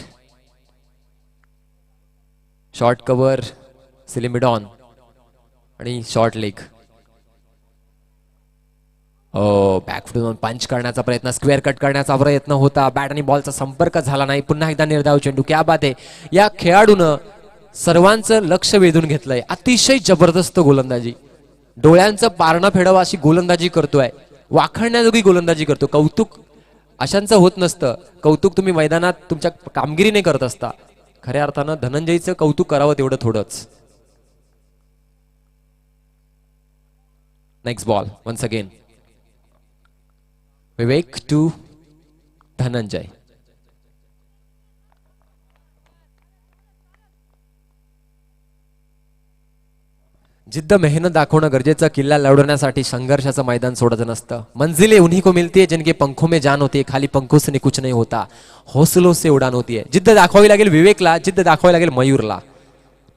शॉर्ट कव्हर, सिलिमिडॉन आणि शॉर्ट लेग. बॅकफुटून पंच करण्याचा प्रयत्न, स्क्वेअर कट करण्याचा प्रयत्न होता. बॅट आणि बॉलचा संपर्क झाला नाही. पुन्हा एकदा निर्धाव चेंडू. क्या बात आहे. या खेळाडूनं सर्वांचं लक्ष वेधून घेतलंय. अतिशय जबरदस्त गोलंदाजी. डोळ्यांचं पारणं फेडावं अशी गोलंदाजी करतोय. वाखाणण्याजोगी गोलंदाजी करतो. कौतुक अशांचं होत नसतं. कौतुक तुम्ही मैदानात तुमच्या कामगिरीने करत असता. खऱ्या अर्थानं धनंजयचं कौतुक करावं तेवढं थोडंच. Next ball once again. Vivek to Dhananjay. जिद्द मेहनत दाखवणं गरजेचं. किल्ला लढवण्यासाठी संघर्षाचं मैदान सोडायचं नसतं. मंजिलें उन्हीं को मिलती है जिनके पंखों में जान होती है, खाली पंखों से कुछ नहीं होता, हौसलों से उड़ान होती है. जिद्द दाखवावी लागेल विवेकला, जिद्द दाखवावी लागेल मयूरला.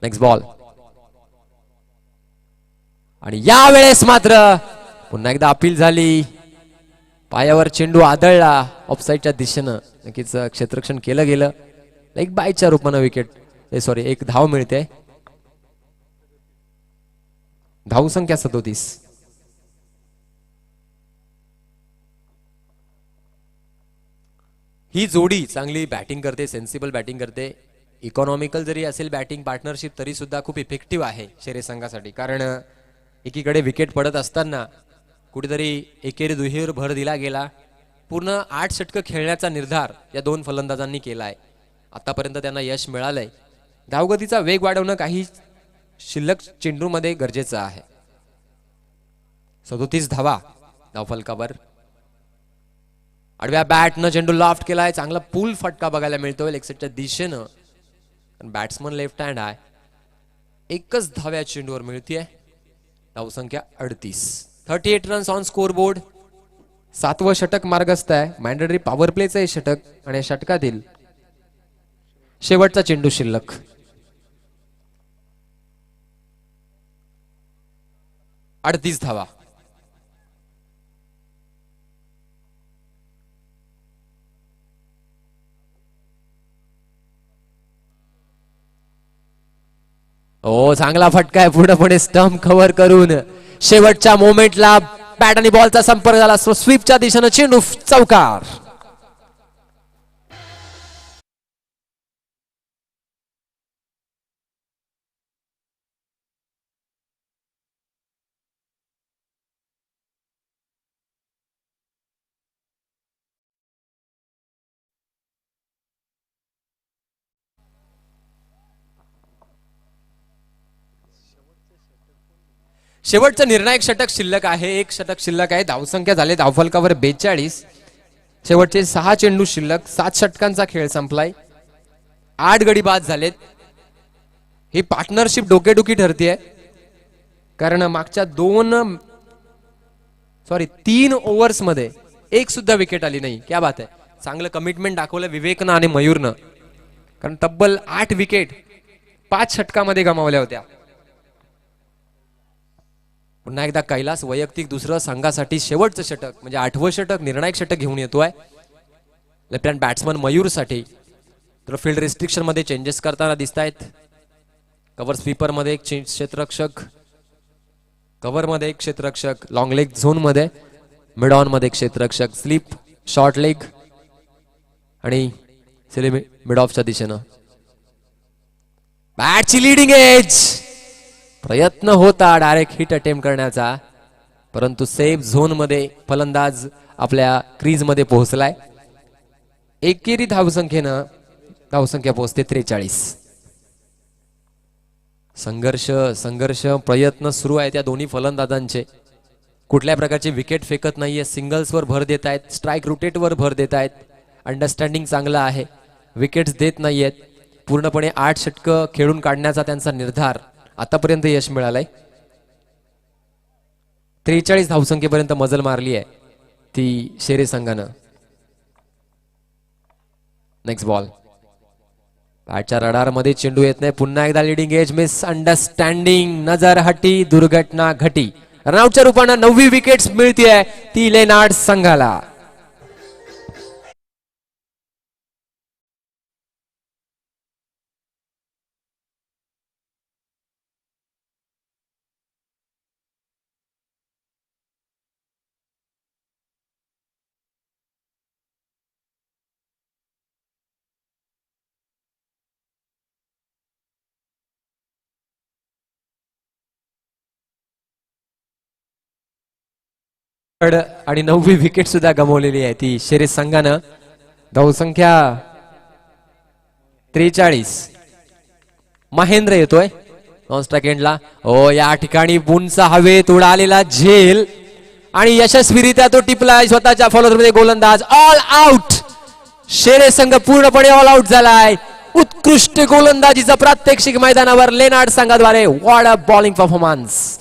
Next ball. आणि यावेळेस मात्र पुन्हा एकदा अपील झाली. पायावर चेंडू आदळला ऑफसाईडच्या दिशेनं. नक्कीच क्षेत्ररक्षण केलं गेलं. एक बायच्या रूपानं विकेट सॉरी एक धाव मिळते. धावसंख्या 37. ही जोडी चांगली बॅटिंग करते, सेन्सिबल बॅटिंग करते. इकॉनॉमिकल जरी असेल बॅटिंग पार्टनरशिप तरी सुद्धा खूप इफेक्टिव्ह आहे शेरे संघासाठी. कारण एकीकडे विकेट पडत असताना कुठेतरी एकेरी दुहेरीवर भर दिला गेला. पूर्ण 8 षटकं खेळण्याचा निर्धार या दोन फलंदाजांनी केला आहे. आतापर्यंत त्यांना यश मिळालंय. धावगतीचा वेग वाढवणं काही शिल्लक चेंडूमध्ये गरजेचं आहे. 37 धावा धावफलकावर. आडव्या बॅटनं चेंडू लॉफ्ट केलाय. चांगला पूल फटका बघायला मिळतोय लेग साईडच्या दिशेनं. बॅट्समन लेफ्ट हँड आहे. एकच धाव्या चेंडूवर मिळतीये. धावसंख्या 38. 38 रन्स ऑन स्कोर बोर्ड. 7वं षटक मार्गस्थ आहे. मॅन्डेटरी पॉवर प्लेचं हे षटक आणि षटकातील शेवटचा चेंडू शिल्लक. अडतीस धावा. ओ चांगला फटका आहे पूर्णपणे स्टंप कव्हर करून. शेवटच्या मोमेंटला बॅट आणि बॉलचा संपर्क झाला. स्वीपच्या दिशेनं चेंडू चौकार. शेवटचं निर्णायक षटक शिल्लक आहे. एक षटक शिल्लक आहे. धावसंख्या झाले धावफलकावर 42. शेवटचे 6 चेंडू शिल्लक. 7 षटकांचा खेळ संपलाय. 8 गडी बाद झालेत. ही पार्टनरशिप डोकेडुकी ठरतीये. कारण मागच्या 3 ओव्हर्स मध्ये एक सुद्धा विकेट आली नाही. क्या बात आहे. चांगलं कमिटमेंट दाखवलं विवेकनं आणि मयूरनं. कारण तब्बल 8 विकेट 5 षटकामध्ये गमावल्या होत्या. पुन्हा एकदा कैलास वैयक्तिक दुसरं संघासाठी शेवटचं षटक म्हणजे 8वं षटक निर्णायक षटक घेऊन येतोय. लेफ्ट हँड बॅट्समन मयूरसाठी. तर फील्ड रिस्ट्रिक्शन मध्ये चेंजेस करताना दिसत आहेत. कव्हर स्वीपर मध्ये एक क्षेत्ररक्षक, कव्हर मध्ये एक क्षेत्ररक्षक, लॉंग लेग झोन मध्ये, मिड ऑन मध्ये क्षेत्ररक्षक, स्लीप शॉर्ट लेग आणि मिड ऑफच्या दिशेनं बॅटची लिडिंग एज. प्रयत्न होता डायरेक्ट हिट अटेम्प्ट करण्याचा परंतु सेफ झोन मध्ये फलंदाज आपल्या क्रीज मध्ये पोहोचलाय. एकेरी धावसंख्या पोहोचते 43. संघर्ष प्रयत्न सुरू आहेत या दोन्ही फलंदाजांचे. कुठल्या प्रकारचे विकेट फेकत नाहीये. सिंगल्सवर भर देत आहेत. स्ट्राईक रोटेटवर भर देत आहेत. अंडरस्टँडिंग चांगलं आहे. विकेट्स देत नाहीयेत. पूर्णपणे 8 षटकं खेळून काढण्याचा त्यांचा निर्धार. आतापर्यंत यश मिळालंय. 43 धावसंख्येपर्यंत मजल मारली आहे ती शेरे संघानं. Next ball. बॅटच्या रडार मध्ये चेंडू येत नाही. पुन्हा एकदा लिडिंग एज. मिस अंडरस्टँडिंग, नजर हटी, दुर्घटना घटी. रनआउटच्या रूपानं 9वी विकेट्स मिळतीये ती लेनार्ड संघाला. आणि 9वी विकेट सुद्धा गमावलेली आहे ती शेरे संघानं. धावसंख्या 43. महेंद्र येतोय नॉन स्ट्राइक एंडला. हो या ठिकाणी बुनचा हवेत उडालेला झेल आणि यशस्वीरित्या तो टिपलाय स्वतःच्या फॉलोअर मध्ये. गोलंदाज ऑल आउट. शेरे संघ पूर्णपणे ऑल आउट झालाय. उत्कृष्ट गोलंदाजीचा प्रात्यक्षिक मैदानावर लेनार्ड संघाद्वारे. What a bowling performance.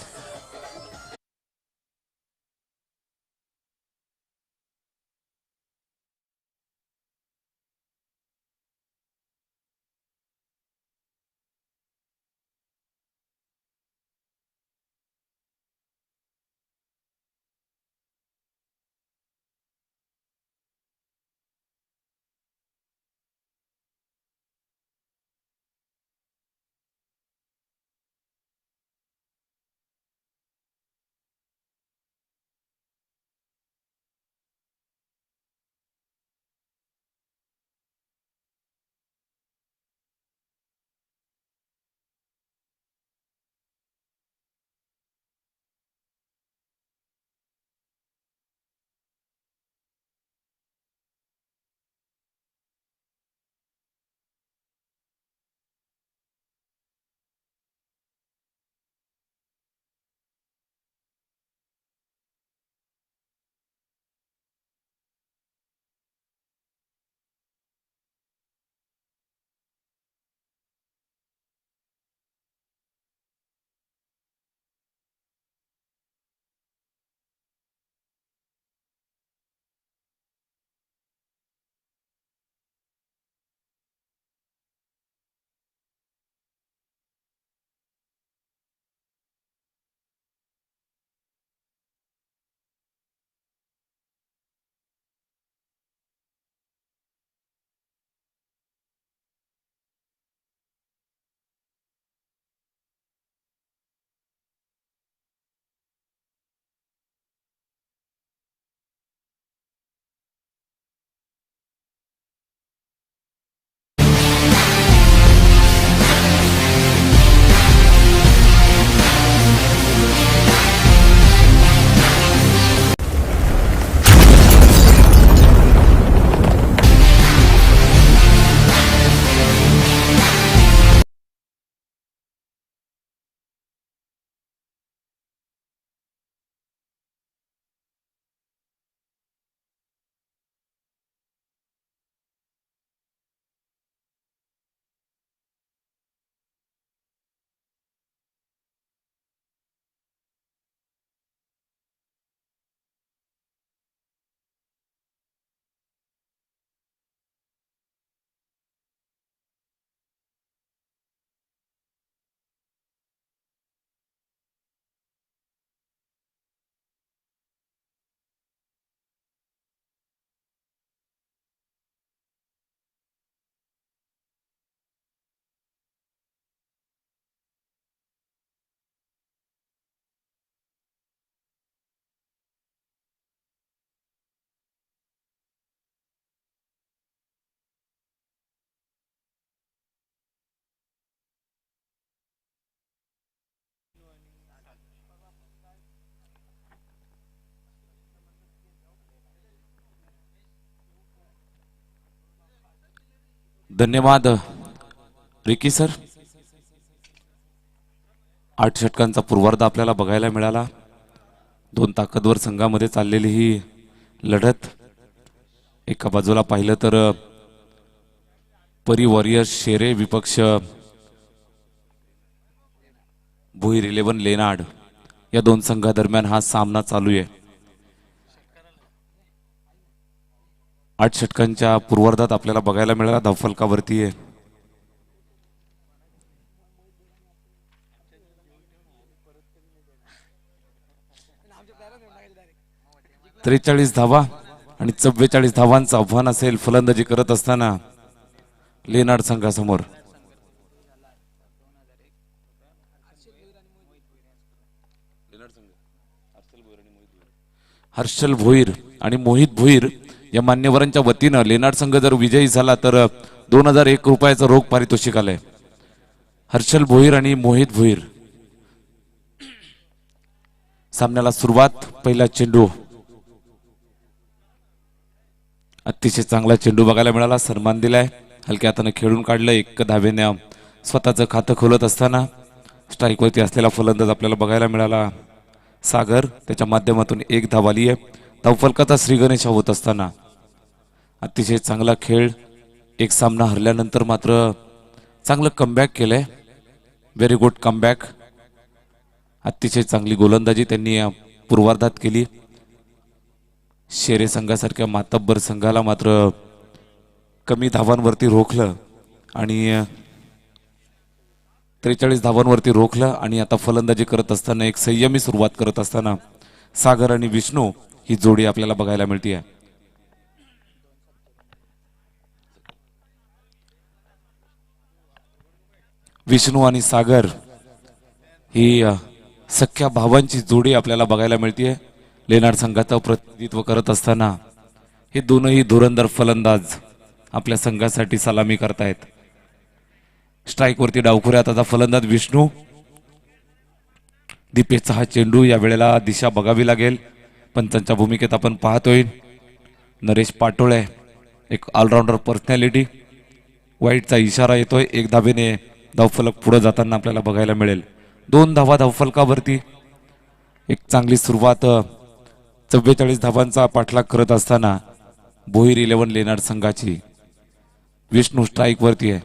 धन्यवाद रिकी सर. 8 षटकांचा पूर्वार्ध आपल्याला बघायला मिळाला. दोन ताकदवर संघामध्ये चाललेली ही लढत. एका बाजूला पाहिलं तर परी वॉरियर्स शेरे विपक्ष भुईर 11 लेनाड या दोन संघादरम्यान हा सामना चालू आहे. 8 षटकांच्या पूर्वार्धात आपल्याला बघायला मिळाला धावफलकावरती आहे 43 धावा आणि 44 धावांचं आव्हान असेल फलंदाजी करत असताना लेनाड संघासमोर. हर्षल भोईर आणि मोहित भोईर या मान्यवरांच्या वतीनं लेनाड संघ जर विजयी झाला तर 2001 रुपयाचं रोख पारितोषिक आलंय. हर्षल भोईर आणि मोहित भोईर. सामन्याला सुरुवात. पहिला चेंडू अतिशय चांगला चेंडू बघायला मिळाला. सन्मान दिलाय. हलक्या हाताने खेळून काढलं. एक धावेने स्वतःचं खातं खोलत असताना स्ट्राईक वरती असलेला फलंदाज आपल्याला बघायला मिळाला सागर. त्याच्या माध्यमातून एक धाव आली आहे. धावफलकाचा श्रीगणेश होत असताना अतिशय चांगला खेळ. एक सामना हरल्यानंतर मात्र चांगलं कमबॅक केलंय. Very good comeback. अतिशय चांगली गोलंदाजी त्यांनी पूर्वार्धात केली. शेरे संघासारख्या मातब्बर संघाला मात्र कमी धावांवरती रोखलं आणि 43 धावांवरती रोखलं आणि आता फलंदाजी करत असताना एक संयमी सुरुवात करत असताना सागर आणि विष्णू ही जोडी आपल्याला बघायला मिळते. विष्णू आणि सागर ही सख्या भावांची जोडी आपल्याला बघायला मिळते. लेनाड संघाचं प्रतिनिधित्व करत असताना हे दोनही धुरंधर फलंदाज आपल्या संघासाठी सलामी करतायत. स्ट्राईक वरती डावखुऱ्यात आता फलंदाज विष्णू. दीपेशचा हा चेंडू. या वेळेला दिशा बघावी लागेल. पंचांच्या भूमिकेत आपण पाहतोय नरेश पाटोळे एक ऑलराऊंडर पर्सनॅलिटी. वाईटचा इशारा येतोय. एक धावेने धावफलक पुढे जाताना आपल्याला बघायला मिळेल. 2 धावा धावफलकावरती. एक चांगली सुरुवात. 44 धावांचा पाठलाग करत असताना भोईर 11 लेनाड संघाची. विष्णू स्ट्राईक वरती आहे.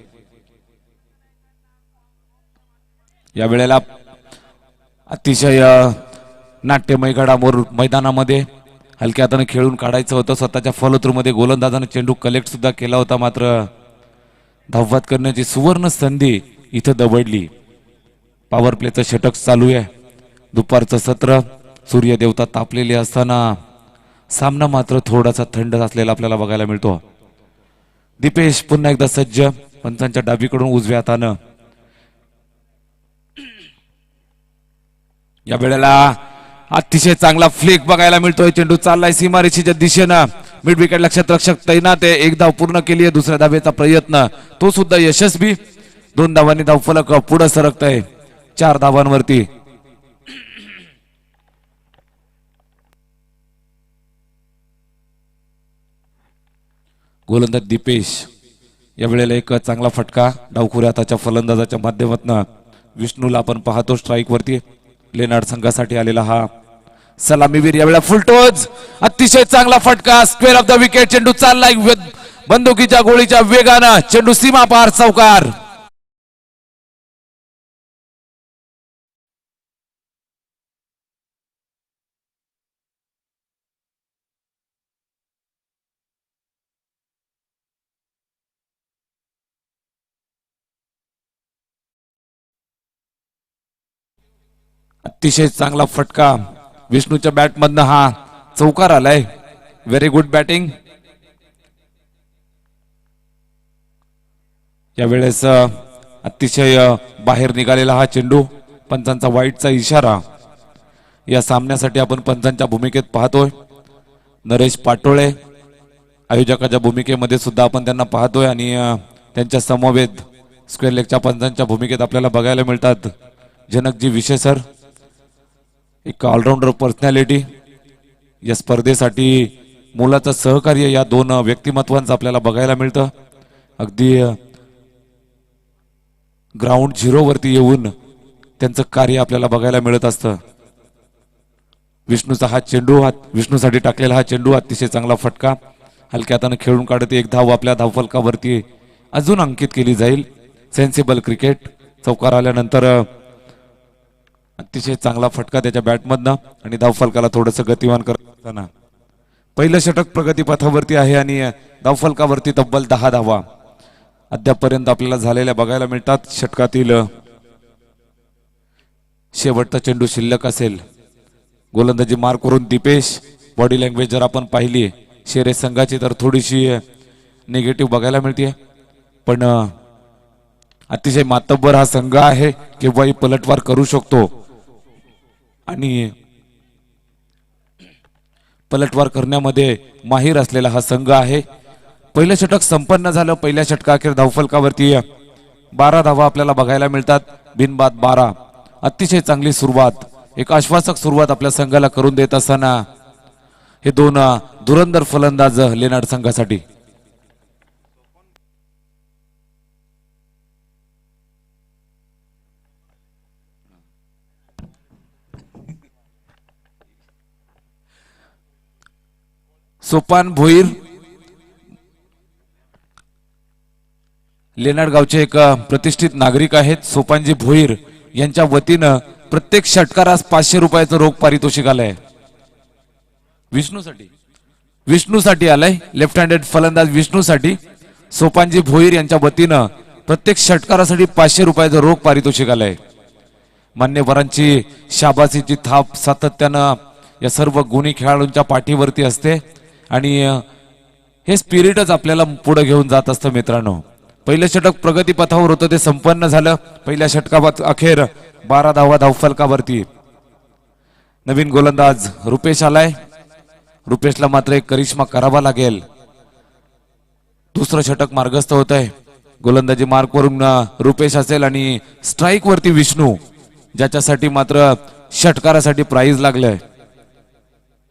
या वेळेला अतिशय नाट्यमय घडामोड मैदानामध्ये हलक्या हाताने खेळून काढायचं होतं. स्वतःच्या फॉलोथ्रूमध्ये गोलंदाजाने चेंडू कलेक्ट सुद्धा केला होता. मात्र धावबाद करण्याची सुवर्ण संधी इथं दबडली. पॉवर प्लेचं षटक चालू आहे. दुपारचं सत्र. सूर्यदेवता तापलेली असताना सामना मात्र थोडासा थंड असलेला आपल्याला बघायला मिळतो. दीपेश पुन्हा एकदा सज्ज. पंचांच्या डावीकडून उजव्या हातानं. या वेळेला अतिशय चांगला फ्लिक बघायला मिळतोय. चेंडू चाललाय सीमारेषेच्या दिशेनं. मिड विकेटला क्षेत्ररक्षक तैनात आहे. एक धाव पूर्ण केली आहे. दुसऱ्या धावेचा प्रयत्न तो सुद्धा यशस्वी. 2 धावांनी धावफलक पुढे सरकत आहे 4 धावांवरती. गोलंदाज दीपेश. या वेळेला एक चांगला फटका डावखुऱ्या हाताच्या फलंदाजाच्या माध्यमातून विष्णूला आपण पाहतो स्ट्राईक वरती. लेनाड संघासाठी आलेला हा सलामीवीर यावेळेला फुलटोज. अतिशय चांगला फटका. Square of the wicket. चेंडू चाललाय बंदुकीच्या गोळीच्या वेगानं. चेंडू सीमा पार चौकार. अतिशय चांगला फटका विष्णूच्या बॅट मधनं हा चौकार आलाय. Very good batting. यावेळेस अतिशय बाहेर निघालेला हा चेंडू. पंचांचा वाईटचा इशारा. या सामन्यासाठी आपण पंचांच्या भूमिकेत पाहतोय नरेश पाटोळे. आयोजकाच्या भूमिकेमध्ये सुद्धा आपण त्यांना पाहतोय आणि त्यांच्या समवेत स्क्वेअर लेगच्या पंचांच्या भूमिकेत आपल्याला बघायला मिळतात जनकजी विशेसर. एक ऑलराऊंडर पर्सनॅलिटी. या स्पर्धेसाठी मोलाचं सहकार्य या 2 व्यक्तिमत्वांचं आपल्याला बघायला मिळतं. अगदी ग्राउंड झिरो वरती येऊन त्यांचं कार्य आपल्याला बघायला मिळत असतं. विष्णूचा हा चेंडू, विष्णूसाठी टाकलेला हा चेंडू अतिशय चांगला फटका, हलक्या हाताने खेळून काढत एक धाव आपल्या धावफलकावरती अजून अंकित केली जाईल. Sensible cricket. चौकार आल्यानंतर अतिशय चांगला फटका त्याच्या बॅटमधनं आणि धावफलकाला थोडंसं गतिमान करत असताना पहिलं षटक प्रगतीपथावरती आहे आणि धावफलकावरती तब्बल 10 धावा अद्यापर्यंत आपल्याला झालेल्या बघायला मिळतात. षटकातील शेवटचा चेंडू शिल्लक असेल. गोलंदाजी मार्क करून दीपेश. बॉडी लँग्वेज जर आपण पाहिली शेरे संघाची तर थोडीशी निगेटिव्ह बघायला मिळते, पण अतिशय मातब्बर हा संघ आहे, केव्हाही पलटवार करू शकतो आणि पलटवार करण्यामध्ये माहीर असलेला हा संघ आहे. पहिलं षटक संपन्न झालं. पहिल्या षटकाखेर धावफलकावरती 12 धावा आपल्याला बघायला मिळतात. बिनबाद 12. अतिशय चांगली सुरुवात, एक आश्वासक सुरुवात आपल्या संघाला करून देत असताना हे दोन धुरंधर फलंदाज लेनार्ड संघासाठी. सोपान भोईर लेनार्ड गावचे एक प्रतिष्ठित नागरिक आहेत. सोपानजी भोईर यांच्या वतीनं प्रत्येक षटकारास 500 रुपयाचं रोख पारितोषिक आलंय. विष्णूसाठी आलंय. लेफ्ट हँडेड फलंदाज विष्णूसाठी सोपानजी भोईर यांच्या वतीनं प्रत्येक षटकारासाठी 500 रुपयाचं रोख पारितोषिक आलंय. मान्यवरांची शाबासीची थाप सातत्यानं या सर्व गुणी खेळाडूंच्या पाठीवरती असते आणि हे स्पिरिटच आपल्याला पुढे घेऊन जात असतं. मित्रांनो, पहिलं षटक प्रगतीपथावर होतं, ते संपन्न झालं. पहिल्या षटकात अखेर 12 धावा धावफलकावरती. नवीन गोलंदाज रुपेश आलाय. रुपेशला मात्र एक करिश्मा करावा लागेल. दुसरं षटक मार्गस्थ होत आहे. गोलंदाजी मार्क वरून रुपेश असेल आणि स्ट्राईक वरती विष्णू, ज्याच्यासाठी मात्र षटकारासाठी प्राइज लागलंय.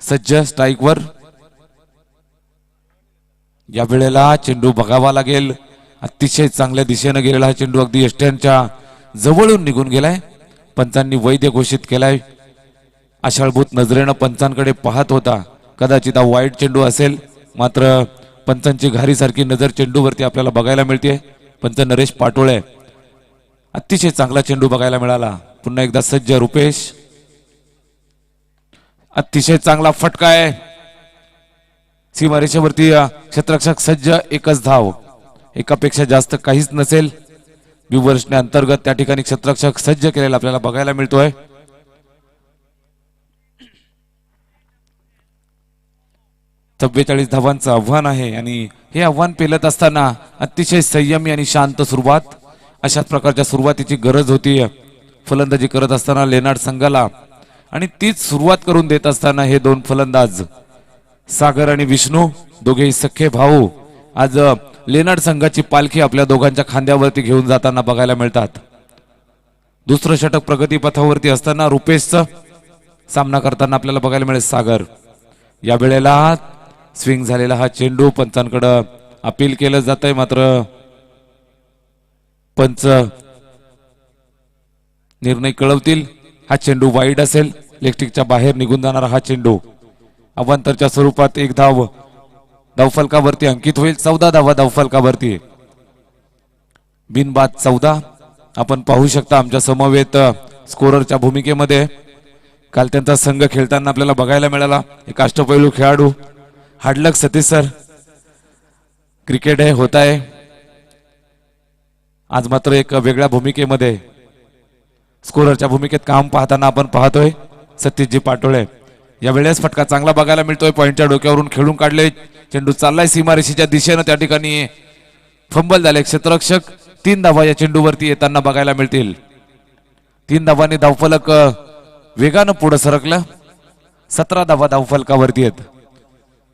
सज्ज स्ट्राईक वर. या वेळेला चेंडू बघावा लागेल. अतिशय चांगल्या दिशेने गेलेला हा चेंडू अगदी यष्ट्यांच्या जवळून निघून गेलाय. पंचांनी वैध घोषित केलाय. आशाळभूत नजरेनं पंचांकडे पाहत होता. कदाचित हा वाईट चेंडू असेल, मात्र पंचांची घारीसारखी नजर चेंडूवरती आपल्याला बघायला मिळते. पंच नरेश पाटोळे. अतिशय चांगला चेंडू बघायला मिळाला. पुन्हा एकदा सज्ज रुपेश. अतिशय चांगला फटका आहे. सीमारेषेवरती क्षेत्ररक्षक सज्ज. एकच धाव, एकापेक्षा जास्त काहीच नसेल. व्यूवर्सने अंतर्गत त्या ठिकाणी क्षेत्ररक्षक सज्ज केलेला आपल्याला बघायला मिळतोय. चव्वेचाळीस धावांचं आव्हान आहे आणि हे आव्हान पेलत असताना अतिशय संयमी आणि शांत सुरुवात, अशाच प्रकारच्या सुरुवातीची गरज होती फलंदाजी करत असताना लेनार्ड संघाला. आणि तीच सुरुवात करून देत असताना हे दोन फलंदाज सागर आणि विष्णू, दोघेही सख्खे भाऊ, आज लेनार्ड संघाची पालखी आपल्या दोघांच्या खांद्यावरती घेऊन जाताना बघायला मिळतात. दुसरं षटक प्रगतीपथावरती असताना रुपेशचा सामना करताना आपल्याला बघायला मिळेल सागर. या वेळेला स्विंग झालेला हा चेंडू पंचांकडे अपील केलं जात आहे, मात्र पंच निर्णय कळवतील. हा चेंडू वाईड असेल. इलेक्ट्रिकच्या बाहेर निघून जाणारा हा चेंडू अवांतरच्या स्वरूपात एक धाव धावफलकावरती अंकित होईल. 14 धावा धावफलकावरती. बिनबाद 14. आपण पाहू शकता आमच्या समवेत स्कोररच्या भूमिकेमध्ये काल त्यांचा संघ खेळताना आपल्याला बघायला मिळाला एक अष्टपैलू खेळाडू हार्डलक सतीश सर. क्रिकेट हे होत आहे, आज मात्र एक वेगळ्या भूमिकेमध्ये स्कोररच्या भूमिकेत काम पाहताना आपण पाहतोय सतीशजी पाटोळे. या वेळेस फटका चांगला बघायला मिळतोय. पॉइंटच्या डोक्यावरून खेळून काढले. चेंडू चाललाय सीमारेषेच्या दिशेनं. त्या ठिकाणी फंबल झाले. क्षेत्ररक्षक 3 धावा या चेंडूवरती येताना बघायला मिळतील. 3 धावांनी धावफलक वेगानं पुढे सरकलं. 17 धावा धावफलकावरती आहेत.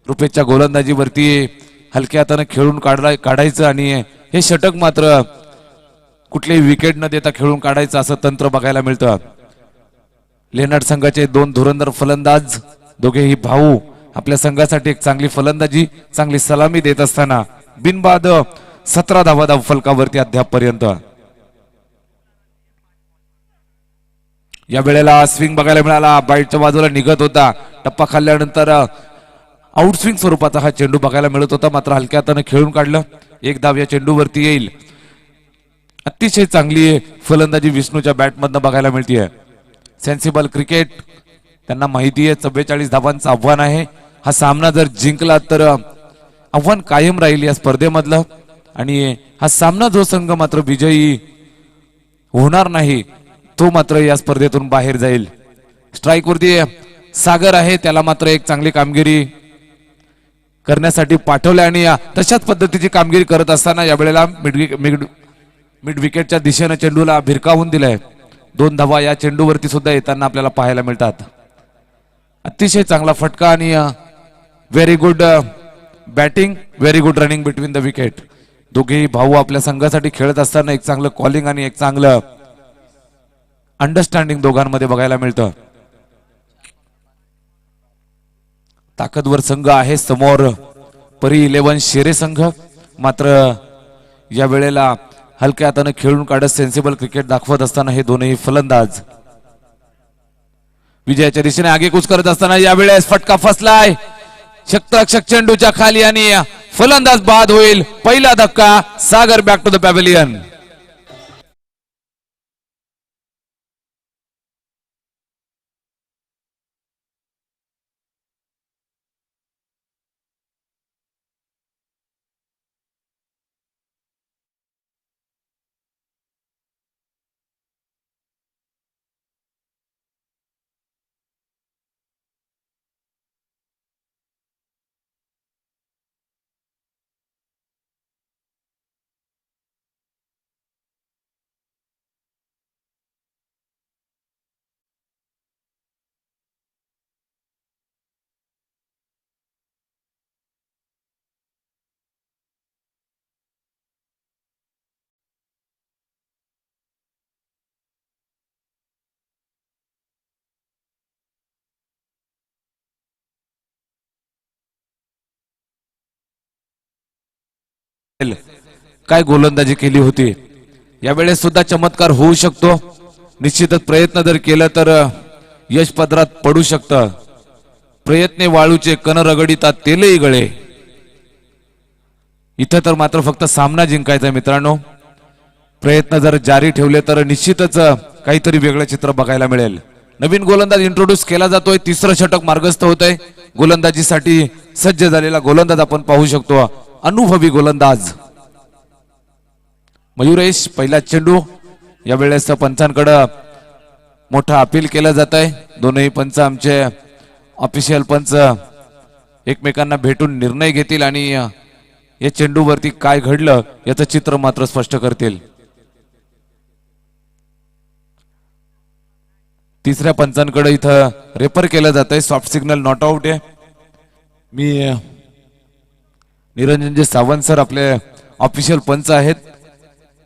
रुपेशच्या गोलंदाजीवरती हलक्या हाताने खेळून काढायचं आणि हे षटक मात्र कुठलेही विकेट न देता खेळून काढायचं असं तंत्र बघायला मिळतं. लेनार्ड संघाचे 2 धुरंधर फलंदाज, दोघेही भाऊ, आपल्या संघासाठी एक चांगली फलंदाजी चांगली सलामी देत असताना बिनबाद 17 धावा धाव फलकावरती अद्यापपर्यंत. या वेळेला स्विंग बघायला मिळाला, बाईटच्या बाजूला निघत होता, टप्पा खाल्ल्यानंतर आउटस्विंग स्वरूपाचा हा चेंडू बघायला मिळत होता, मात्र हलक्या हाताने खेळून काढलं. एक धाव या चेंडूवरती येईल. अतिशय चांगली फलंदाजी विष्णूच्या बॅटमधनं बघायला मिळतीये. सेन्सिबल क्रिकेट, त्यांना माहिती आहे 44 धावांचं आव्हान आहे. हा सामना जर जिंकला तर आव्हान कायम राहील या स्पर्धेमधलं, आणि हा सामना जो संघ मात्र विजयी होणार नाही तो मात्र या स्पर्धेतून बाहेर जाईल. स्ट्राईक वरती सागर आहे, त्याला मात्र एक चांगली कामगिरी करण्यासाठी पाठवले आणि तशाच पद्धतीची कामगिरी करत असताना या वेळेला मिड विकेटच्या दिशेने चेंडूला भिरकावून दिलाय. 2 धावा या चेंडूवरती सुद्धा येताना आपल्याला पाहायला मिळतात. अतिशय चांगला फटका आणि very good batting, very good running between the wicket. दोघेही भाऊ आपल्या संघासाठी खेळत असताना एक चांगलं कॉलिंग आणि एक चांगलं अंडरस्टँडिंग दोघांमध्ये बघायला मिळतं. ताकदवर संघ आहे समोर परी 11 शेरे संघ, मात्र या वेळेला हलक्या हाताने खेळून काढत सेन्सिबल क्रिकेट दाखवत असताना हे दोनही फलंदाज विजयाच्या दिशेने आगेकूच करत असताना या वेळेस फटका फसलाय शक्तरक्षक चेंडूच्या खाली आणि फलंदाज बाद होईल. पहिला धक्का, सागर बॅक टू द पॅव्हेलियन. काय गोलंदाजी केली होती. यावेळेस सुद्धा चमत्कार होऊ शकतो. निश्चितच प्रयत्न जर केला तर यश पदरात पडू शकतं. प्रयत्ने वाळूचे कण रगडितात तेलही गळे. इथं तर मात्र फक्त सामना जिंकायचा मित्रांनो. प्रयत्न जर जारी ठेवले तर निश्चितच काहीतरी वेगळं चित्र बघायला मिळेल. नवीन गोलंदाज इंट्रोड्यूस केला जातोय. तिसरं षटक मार्गस्थ होत आहे. गोलंदाजीसाठी सज्ज झालेला गोलंदाज आपण पाहू शकतो. अनुभवी गोलंदाज मयुरेश. पहिला चेंडू. या वेळेस पंचांकडे मोठं अपील केलं जात आहे. दोनही पंच आमचे ऑफिशियल पंच एकमेकांना भेटून निर्णय घेतील आणि या चेंडूवरती काय घडलं याचं चित्र मात्र स्पष्ट करतील. तिसऱ्या पंचांकडे इथं रेफर केलं जात आहे. सॉफ्ट सिग्नल नॉट आउट आहे. मी निरंजनजी सावंत सर आपले ऑफिशियल पंच आहेत.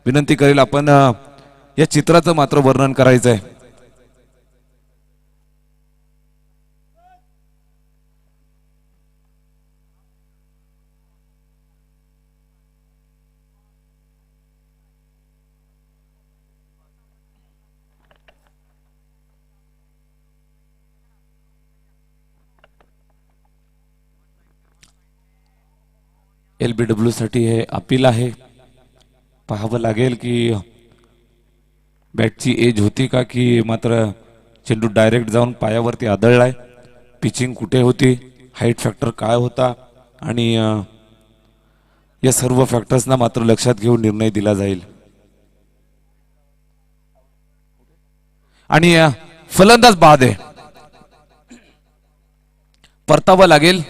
विनंती करेल आपण या चित्राचं मात्र वर्णन करायचं आहे. LBW साठी हे अपील आहे. पाहावं लागेल की बॅटची एज होती का की मात्र चेंडू डायरेक्ट जाऊन पायावरती आदळलाय. पिचिंग कुठे होती, हाईट फॅक्टर काय होता आणि या सर्व फॅक्टर्सना मात्र लक्षात घेऊन निर्णय दिला जाईल. आणि फलंदाज बाद आहे. परतावा लागेल.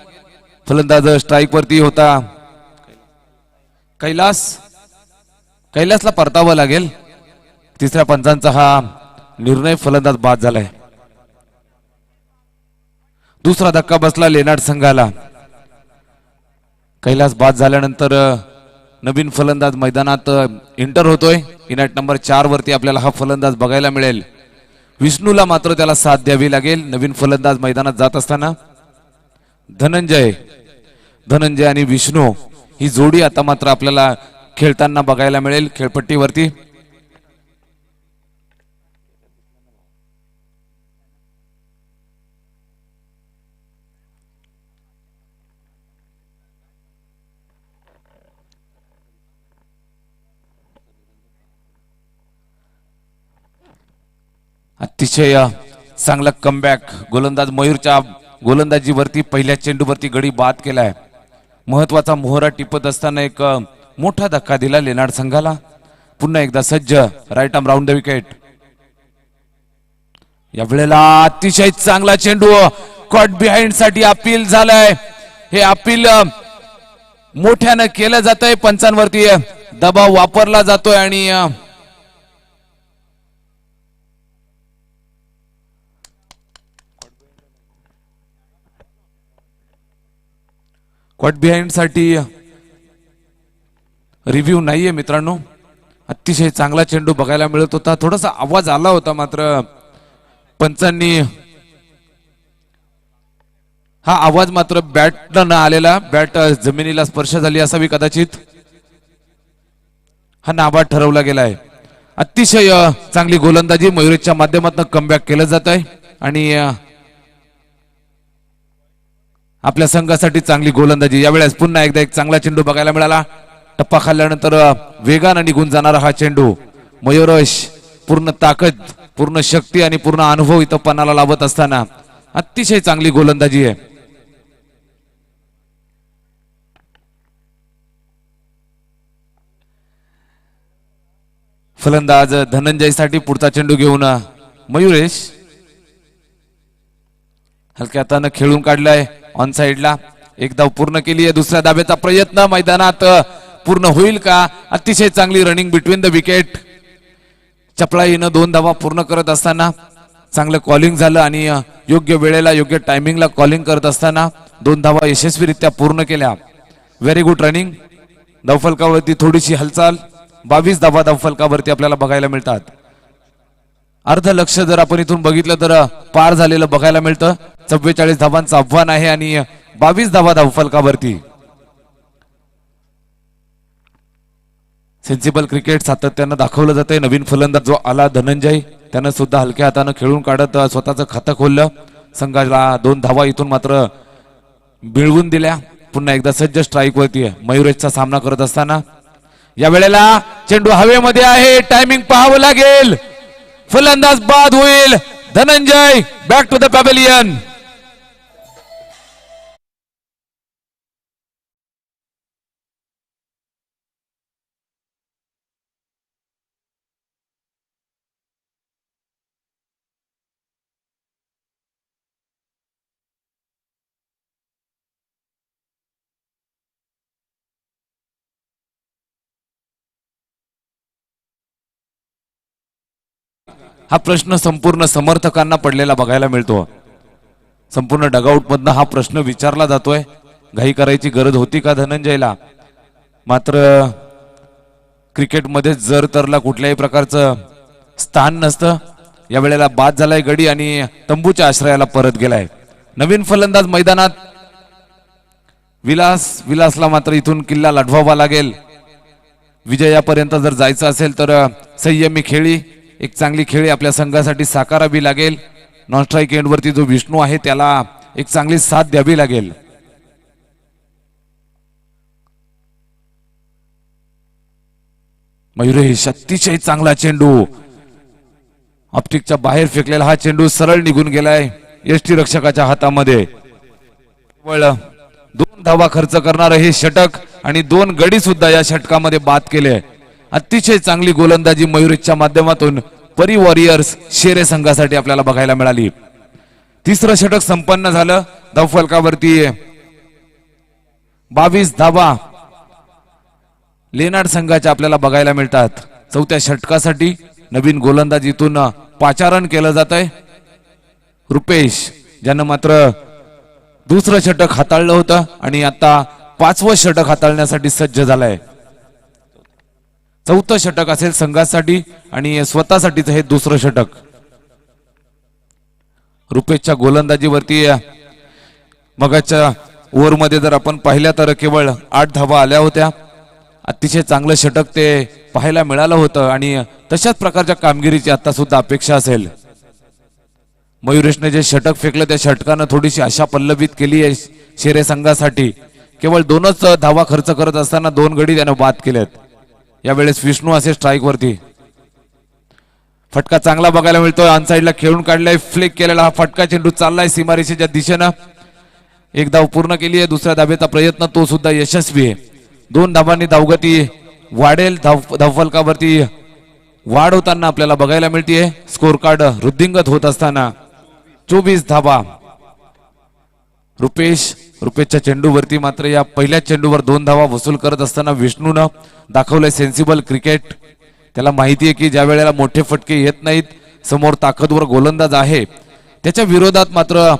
फलंदाज स्ट्राईक वरती होता. कैलासला परतावा लागेल. तिसऱ्या पंचांचा हा निर्णय. फलंदाज बाद झालाय. दुसरा धक्का बसला लेनार्ड संघाला. कैलास बाद झाल्यानंतर नवीन फलंदाज मैदानात एंटर होतोय. इनॅट नंबर 4 वरती आपल्याला हा फलंदाज बघायला मिळेल. विष्णूला मात्र त्याला साथ द्यावी लागेल. नवीन फलंदाज मैदानात जात असताना धनंजय आणि विष्णू ही जोडी आता मात्र आपल्याला खेळताना बघायला मिळेल खेळपट्टीवरती. अतिशय चांगला कमबॅक गोलंदाज मयूरच्या गोलंदाजीवरती पहिल्या चेंडूवरती गडी बाद केलाय. महत्वाचा मोहरा टिपत असताना एक मोठा धक्का दिला लेनार्ड संघाला. पुन्हा एकदा सज्ज right arm round the wicket. या वेळेला अतिशय चांगला चेंडू कॉट बिहाइंड साठी अपील झालंय. हे अपील मोठ्यानं केलं जातंय. पंचांवरती दबाव वापरला जातोय आणि कॉट बिहाइंड साठी रिव्ह्यू नाहीये मित्रांनो. अतिशय चांगला चेंडू बघायला मिळत होता. थोडासा आवाज आला होता मात्र पंचांनी हा आवाज मात्र बॅट न आलेला. बॅट जमिनीला स्पर्श झाली असावी कदाचित. हा नाबाद ठरवला गेलाय. अतिशय चांगली गोलंदाजी मयुरेशच्या माध्यमातून कमबॅक केलं जात आहे आणि आपल्या संघासाठी चांगली गोलंदाजी. यावेळेस पुन्हा एकदा एक चांगला चेंडू बघायला मिळाला. टप्पा खाल्ल्यानंतर वेगानं निघून जाणारा हा चेंडू. मयुरेश पूर्ण ताकद, पूर्ण शक्ती आणि पूर्ण अनुभव इथं पणाला लावत असताना अतिशय चांगली गोलंदाजी आहे. फलंदाज धनंजय साठी पुढचा चेंडू घेऊन मयुरेश हलक्या हातानं खेळून काढलाय ऑन साइडला. एक धाव पूर्ण केली आहे. दुसऱ्या धाब्याचा प्रयत्न मैदानात पूर्ण होईल का? अतिशय चांगली रनिंग बिटवीन द विकेट. चपळाईनं 2 धावा पूर्ण करत असताना चांगलं कॉलिंग झालं आणि योग्य वेळेला योग्य टायमिंगला कॉलिंग करत असताना 2 धावा यशस्वीरित्या पूर्ण केल्या. Very good running. धावफलकावरती थोडीशी हालचाल. 22 धावा धावफलकावरती आपल्याला बघायला मिळतात. अर्ध लक्ष जर आपण इथून बघितलं तर पार झालेलं बघायला मिळतं. 44 धावांचं आव्हान आहे आणि 22 धावा धावफलकावरती. सेन्सिबल क्रिकेट सातत्यानं दाखवलं जाते. नवीन फलंदाज जो आला धनंजय त्यानं सुद्धा हलक्या हातानं खेळून काढत स्वतःचं खातं खोललं. संघाला 2 धावा इथून मात्र मिळवून दिल्या. पुन्हा एकदा सज्ज स्ट्राईक वरती मयुरेशचा सामना करत असताना या वेळेला चेंडू हवेमध्ये आहे. टायमिंग पाहावं लागेल. फलंदाज बाद होईल. Dhananjay back to the pavilion. हा प्रश्न संपूर्ण समर्थकांना पडलेला बघायला मिळतो. संपूर्ण डगआउट मधनं हा प्रश्न विचारला जातोय. घाई करायची गरज होती का धनंजयला? मात्र क्रिकेटमध्ये जर तरला कुठल्याही प्रकारचं स्थान नसतं. या वेळेला बाद झालाय गडी आणि तंबूच्या आश्रयाला परत गेलाय. नवीन फलंदाज मैदानात विलासला मात्र इथून किल्ला लढवावा लागेल. विजयापर्यंत जर जायचं असेल तर संयमी खेळी, एक चांगली खेळी आपल्या संघासाठी साकारावी लागेल. नॉन स्ट्राईक एंड वरती जो विष्णू आहे त्याला एक चांगली साथ द्यावी लागेल. मयुरेश अतिशय चांगला चेंडू. ऑप्टिकच्या बाहेर फेकलेला हा चेंडू सरळ निघून गेलाय यष्टी रक्षकाच्या हातामध्ये. केवळ 2 धावा खर्च करणार हे षटक आणि 2 गडी सुद्धा या षटकामध्ये बाद केले. अतिशय चांगली गोलंदाजी मयुरेशच्या माध्यमातून परी वॉरियर्स शेरे संघासाठी आपल्याला बघायला मिळाली. 3रं षटक संपन्न झालं. धावफलकावरती 22 धावा लेनार्ड संघाच्या आपल्याला बघायला मिळतात. 4थ्या षटकासाठी नवीन गोलंदाजीतून पाचारण केलं जात आहे. रुपेश ज्यानं मात्र 2रं षटक हाताळलं होतं आणि आता 5वं षटक हाताळण्यासाठी सज्ज झालाय. 4थं षटक असेल संघासाठी आणि स्वतःसाठीच हे 2रं षटक. रुपेशच्या गोलंदाजीवरती मगाच्या ओव्हरमध्ये जर आपण पाहिल्या तर केवळ 8 धावा आल्या होत्या. अतिशय चांगलं षटक ते पाहायला मिळालं होतं आणि तशाच प्रकारच्या कामगिरीची आता सुद्धा अपेक्षा असेल. मयुरेशने जे षटक फेकलं त्या षटकानं थोडीशी आशा पल्लवित केली आहे शेरे संघासाठी. केवळ 2च धावा खर्च करत असताना 2 गडी त्यानं बाद केलेत. यावेळेस विष्णू असे स्ट्राईक वरती. फटका चांगला बघायला मिळतोय. ऑन साइडला खेळून काढलाय. फ्लिक केलेला हा फटका चेंडू चाललाय सीमारेषेच्या दिशेनं. एक धाव पूर्ण केली आहे. दुसऱ्या धावेचा प्रयत्न तो सुद्धा यशस्वी आहे. 2 धावांनी धावगती वाढेल. धावफलकावरती वाढ होताना आपल्याला बघायला मिळते. स्कोर कार्ड वृद्धिंगत होत असताना 24 धावा. रुपेशच्या चेंडूवरती मात्र या पहिल्या चेंडूवर 2 धावा वसूल करत असताना विष्णूनं दाखवलंय सेन्सिबल क्रिकेट. त्याला माहिती आहे की ज्या वेळेला मोठे फटके येत नाहीत, समोर ताकदवर गोलंदाज आहे, त्याच्या विरोधात मात्र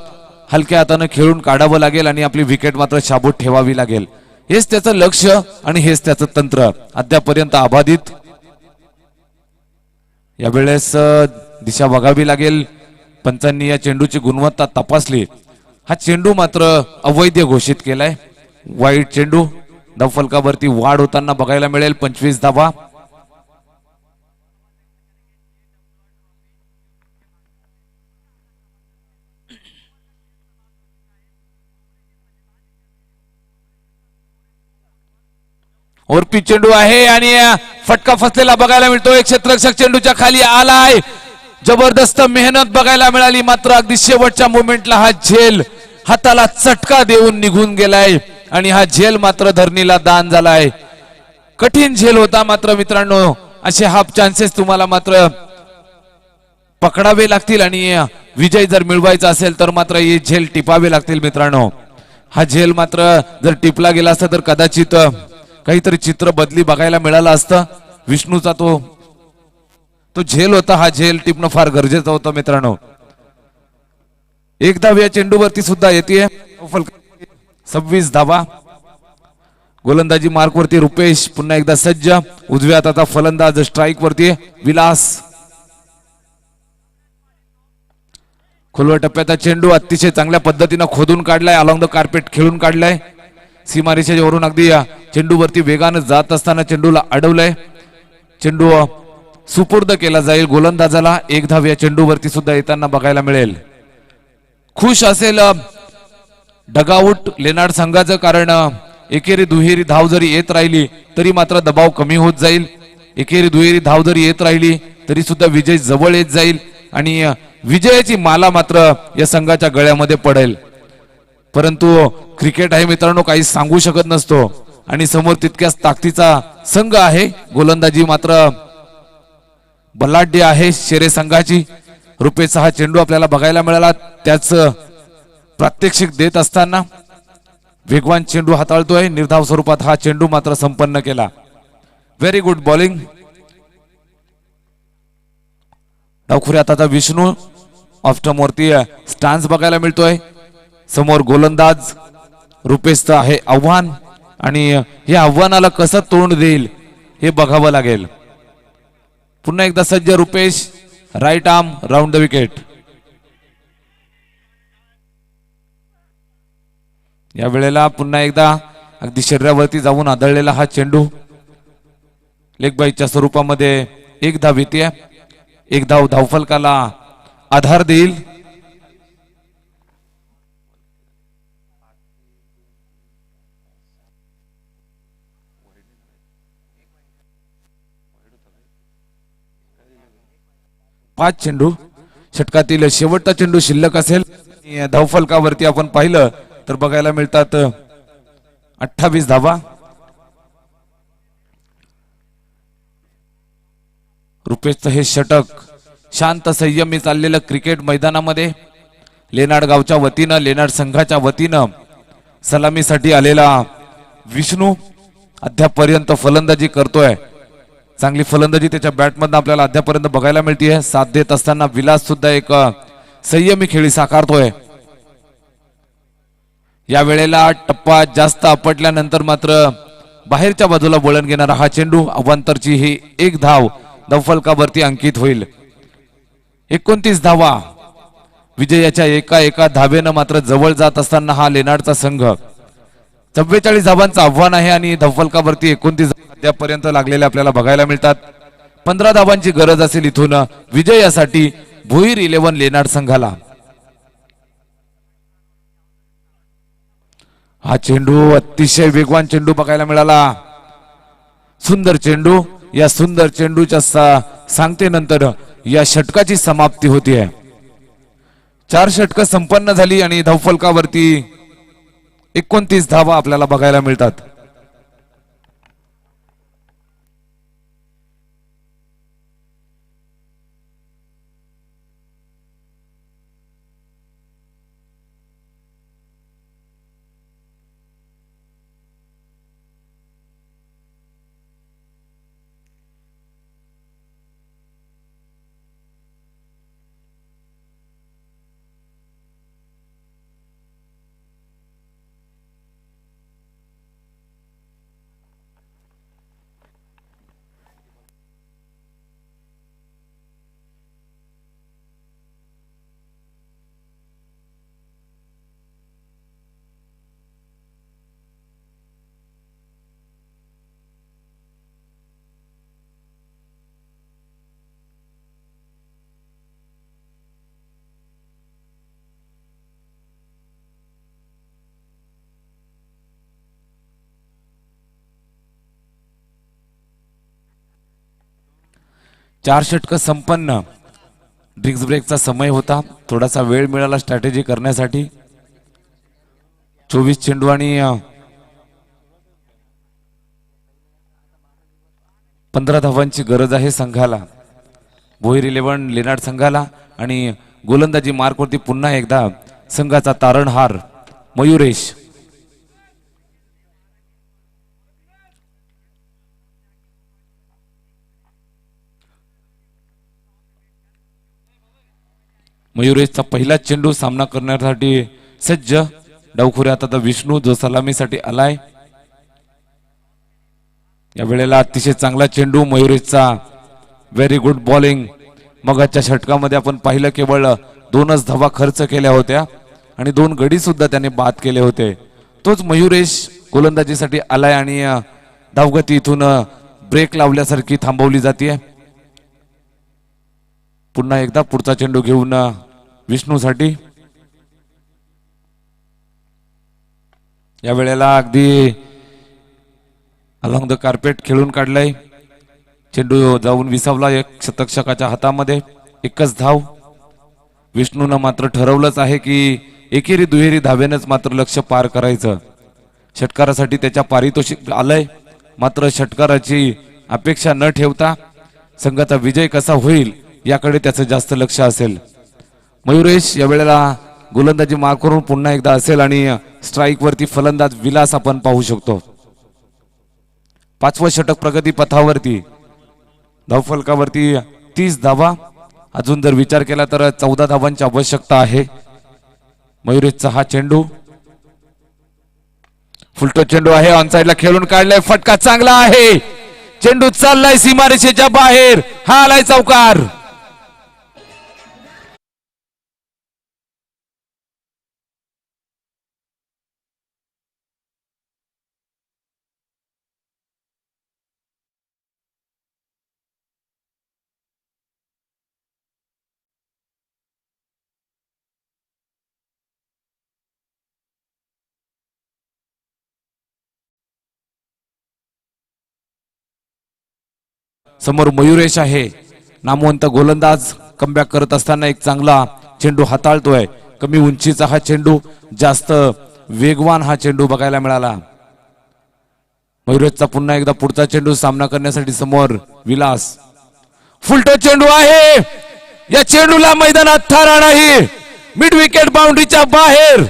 हलक्या हाताने खेळून काढावं लागेल आणि आपली विकेट मात्र शाबूत ठेवावी लागेल. हेच त्याचं लक्ष आणि हेच त्याचं तंत्र अद्यापर्यंत अबाधित. यावेळेस दिशा बघावी लागेल. पंचांनी या चेंडूची गुणवत्ता तपासली. हा चेंडू मात्र अवैध घोषित केलाय. वाईट चेंडू. धावफलकावरती वाढ होताना बघायला मिळेल. 25 धावा. ओरपी चेंडू आहे आणि फटका फसलेला बघायला मिळतोय. क्षेत्ररक्षक चेंडूच्या खाली आलाय. जबरदस्त मेहनत बघायला मिळाली. मात्र अगदी शेवटच्या मोमेंटला हा झेल हाताला चटका देऊन निघून गेलाय आणि हा झेल मात्र धरणीला दान झालाय. कठीण झेल होता. मात्र मित्रांनो असे हाफ चान्सेस तुम्हाला मात्र पकडावे लागतील आणि विजय जर मिळवायचा असेल तर मात्र हे झेल टिपावे लागतील. मित्रांनो हा झेल मात्र जर टिपला गेला असता तर कदाचित काहीतरी चित्र बदली बघायला मिळालं असतं. विष्णूचा तो झेल होता. हा झेल टिपणं फार गरजेचं होतं मित्रांनो. एक धाव या चेंडूवरती सुद्धा येते. 26 धावा. गोलंदाजी मार्क वरती रुपेश पुन्हा एकदा सज्ज. उजव्या हाताचा फलंदाज स्ट्राईक वरती विलास. खोलवर टप्प्याचा चेंडू अतिशय चांगल्या पद्धतीनं खोदून काढलाय. अलॉंग द कार्पेट खेळून काढलाय. सीमारेषेवरून अगदी चेंडूवरती वेगानं जात असताना चेंडूला अडवलंय. चेंडू सुपूर्द केला जाईल गोलंदाजाला. एक धाव या चेंडूवरती सुद्धा येताना बघायला मिळेल. खुश असेल डगआउट लेनार्ड संघाचं, कारण एकेरी दुहेरी धाव जरी येत राहिली तरी मात्र दबाव कमी होत जाईल. एकेरी दुहेरी धाव जरी येत राहिली तरी सुद्धा विजय जवळ येत जाईल आणि विजयाची माला मात्र या संघाच्या गळ्यामध्ये पडेल. परंतु क्रिकेट आहे मित्रांनो, काही सांगू शकत नसतो आणि समोर तितक्याच ताकदीचा संघ आहे. गोलंदाजी मात्र बलाढ्य आहे शेरे संघाची. रुपेशचा हा चेंडू आपल्याला बघायला मिळाला. त्याच प्रात्यक्षिक देत असताना वेगवान चेंडू हाताळतोय. निर्धाव स्वरूपात हा चेंडू मात्र संपन्न केला. Very good bowling. डावखुऱ्या हाताचा विष्णू ऑफ वरती स्टान्स बघायला मिळतोय. समोर गोलंदाज रुपेशचं आहे आव्हान आणि या आव्हानाला कसं तोंड देईल हे बघावं लागेल. पुन्हा एकदा सज्ज Rupesh. Right arm round the wicket. या वेळेला पुन्हा एकदा अगदी शरीरावरती जाऊन आदळलेला हा चेंडू लेग बाईच्या स्वरूपामध्ये एक धाव येते. एक धाव धावफलकाला आधार देईल. पाच चेंडू. षटकातील शेवटचा चेंडू शिल्लक असेल. धावफलकावरती आपण पाहिलं तर बघायला मिळतात 28 धावा. रुपेशचं हे षटक शांत संयमी चाललेलं क्रिकेट मैदानामध्ये लेनाड गावच्या वतीनं, लेनाड संघाच्या वतीनं सलामीसाठी आलेला विष्णू अद्यापर्यंत फलंदाजी करतोय. चांगली फलंदाजी त्याच्या बॅटमधून आपल्याला अद्यापर्यंत बघायला मिळते. साथ देत असताना विलास सुद्धा एक संयमी खेळी साकारतोय. या वेळेला टप्पा जास्त आपटल्यानंतर मात्र बाहेरच्या बाजूला वळण घेणारा हा चेंडू अवांतरची ही एक धाव धावफलकावरती अंकित होईल. 29 धावा. विजयाच्या एका धावेनं मात्र जवळ जात असताना हा लेनाडचा संघ 44 धावांचं आव्हान आहे आणि धावफलकावरती 29 अद्यापर्यंत लागलेले आपल्याला बघायला मिळतात. 15 धावांची गरज असेल इथून विजयासाठी भुईर 11 लेनाड संघाला. हा चेंडू अतिशय वेगवान चेंडू बघायला मिळाला. सुंदर चेंडू. या सुंदर चेंडूच्या सांगतेनंतर या षटकाची समाप्ती होतीये. 4 षटकं संपन्न झाली आणि धावफलकावरती 29 धावा आपल्याला बघायला मिळतात. चार षटकं संपन्न. ड्रिंक्स ब्रेकचा समय होता. थोडासा वेळ मिळाला स्ट्रॅटेजी करण्यासाठी. 24 चेंडू आणि 15 धावांची गरज आहे संघाला. भोईर 11 लेनाड संघाला. आणि गोलंदाजी मार्कवरती पुन्हा एकदा संघाचा तारणहार मयुरेश. मयुरेशचा पहिला चेंडू सामना करण्यासाठी सज्ज. डावखुऱ्यात आता विष्णू जो सलामीसाठी आलाय. या वेळेला अतिशय चांगला चेंडू मयुरेशचा. Very good bowling. मगाच्या षटकामध्ये आपण पाहिलं केवळ 2च धावा खर्च केल्या होत्या आणि 2 गडी सुद्धा त्याने बाद केले होते. तोच मयुरेश गोलंदाजीसाठी आलाय आणि धावगती इथून ब्रेक लावल्यासारखी थांबवली जाते. पुन्हा एकदा पुढचा चेंडू घेऊन विष्णूसाठी. या वेळेला अगदी अलॉंग द कार्पेट खेळून काढलाय. चेंडू जाऊन विसावला एक शतकषकाच्या हातामध्ये. 1च धाव. विष्णूनं मात्र ठरवलंच आहे की एकेरी दुहेरी धावेनच मात्र लक्ष पार करायचं. षटकारासाठी त्याच्या पारितोषिक आलंय. मात्र षटकाराची अपेक्षा न ठेवता संघाचा विजय कसा होईल याकडे त्याचं जास्त लक्ष असेल. मयुरेश या वेळेला गोलंदाजी मार्क करून पुन्हा एकदा असेल आणि स्ट्राईक वरती फलंदाज विलास आपण पाहू शकतो. 5वं षटक प्रगती पथावरती. धावफलकावरती 30 धावा. अजून जर विचार केला तर 14 धावांची आवश्यकता आहे. मयुरेशचा हा चेंडू. फुलटो चेंडू आहे. ऑन साइडला खेळून काढलाय. फटका चांगला आहे. चेंडू चाललाय सीमारेषेच्या बाहेर. हा आलाय चौकार. समोर मयुरेश आहे. नामवंत गोलंदाज कमबॅक करत असताना एक चांगला चेंडू हाताळतोय. कमी उंचीचा हा चेंडू. जास्त वेगवान हा चेंडू बघायला मिळाला. मयुरेशचा पुन्हा एकदा पुढचा चेंडू सामना करण्यासाठी समोर विलास. फुलटो चेंडू आहे. या चेंडूला मैदानात थारा नाही. मिड विकेट बाउंड्रीच्या बाहेर.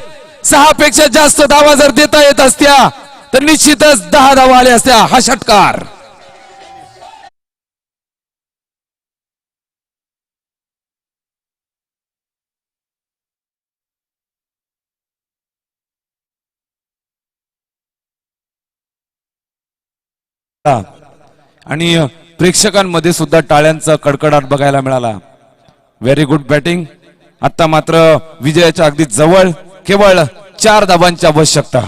6 पेक्षा जास्त धावा जर देता येत असत्या तर निश्चितच 10 धावा आल्या असत्या. हा षटकार. आणि प्रेक्षकांमध्ये सुद्धा टाळ्यांचा कडकडाट बघायला मिळाला. Very good batting. आता मात्र विजयाच्या अगदी जवळ. केवळ 4 धावांची आवश्यकता.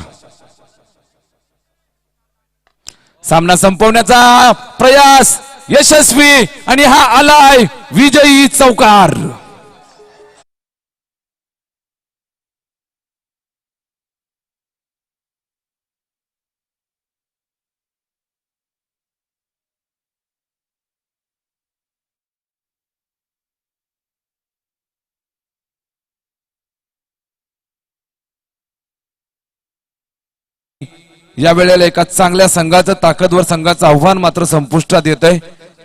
सामना संपवण्याचा प्रयास यशस्वी आणि हा आलाय विजयी चौकार. या वेळेला एका चांगल्या संघाचं ताकदवर संघाचं आव्हान मात्र संपुष्टात येत आहे.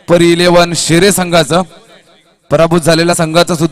परी 11 शेरे संघाचं पराभूत झालेल्या संघाचं सुद्धा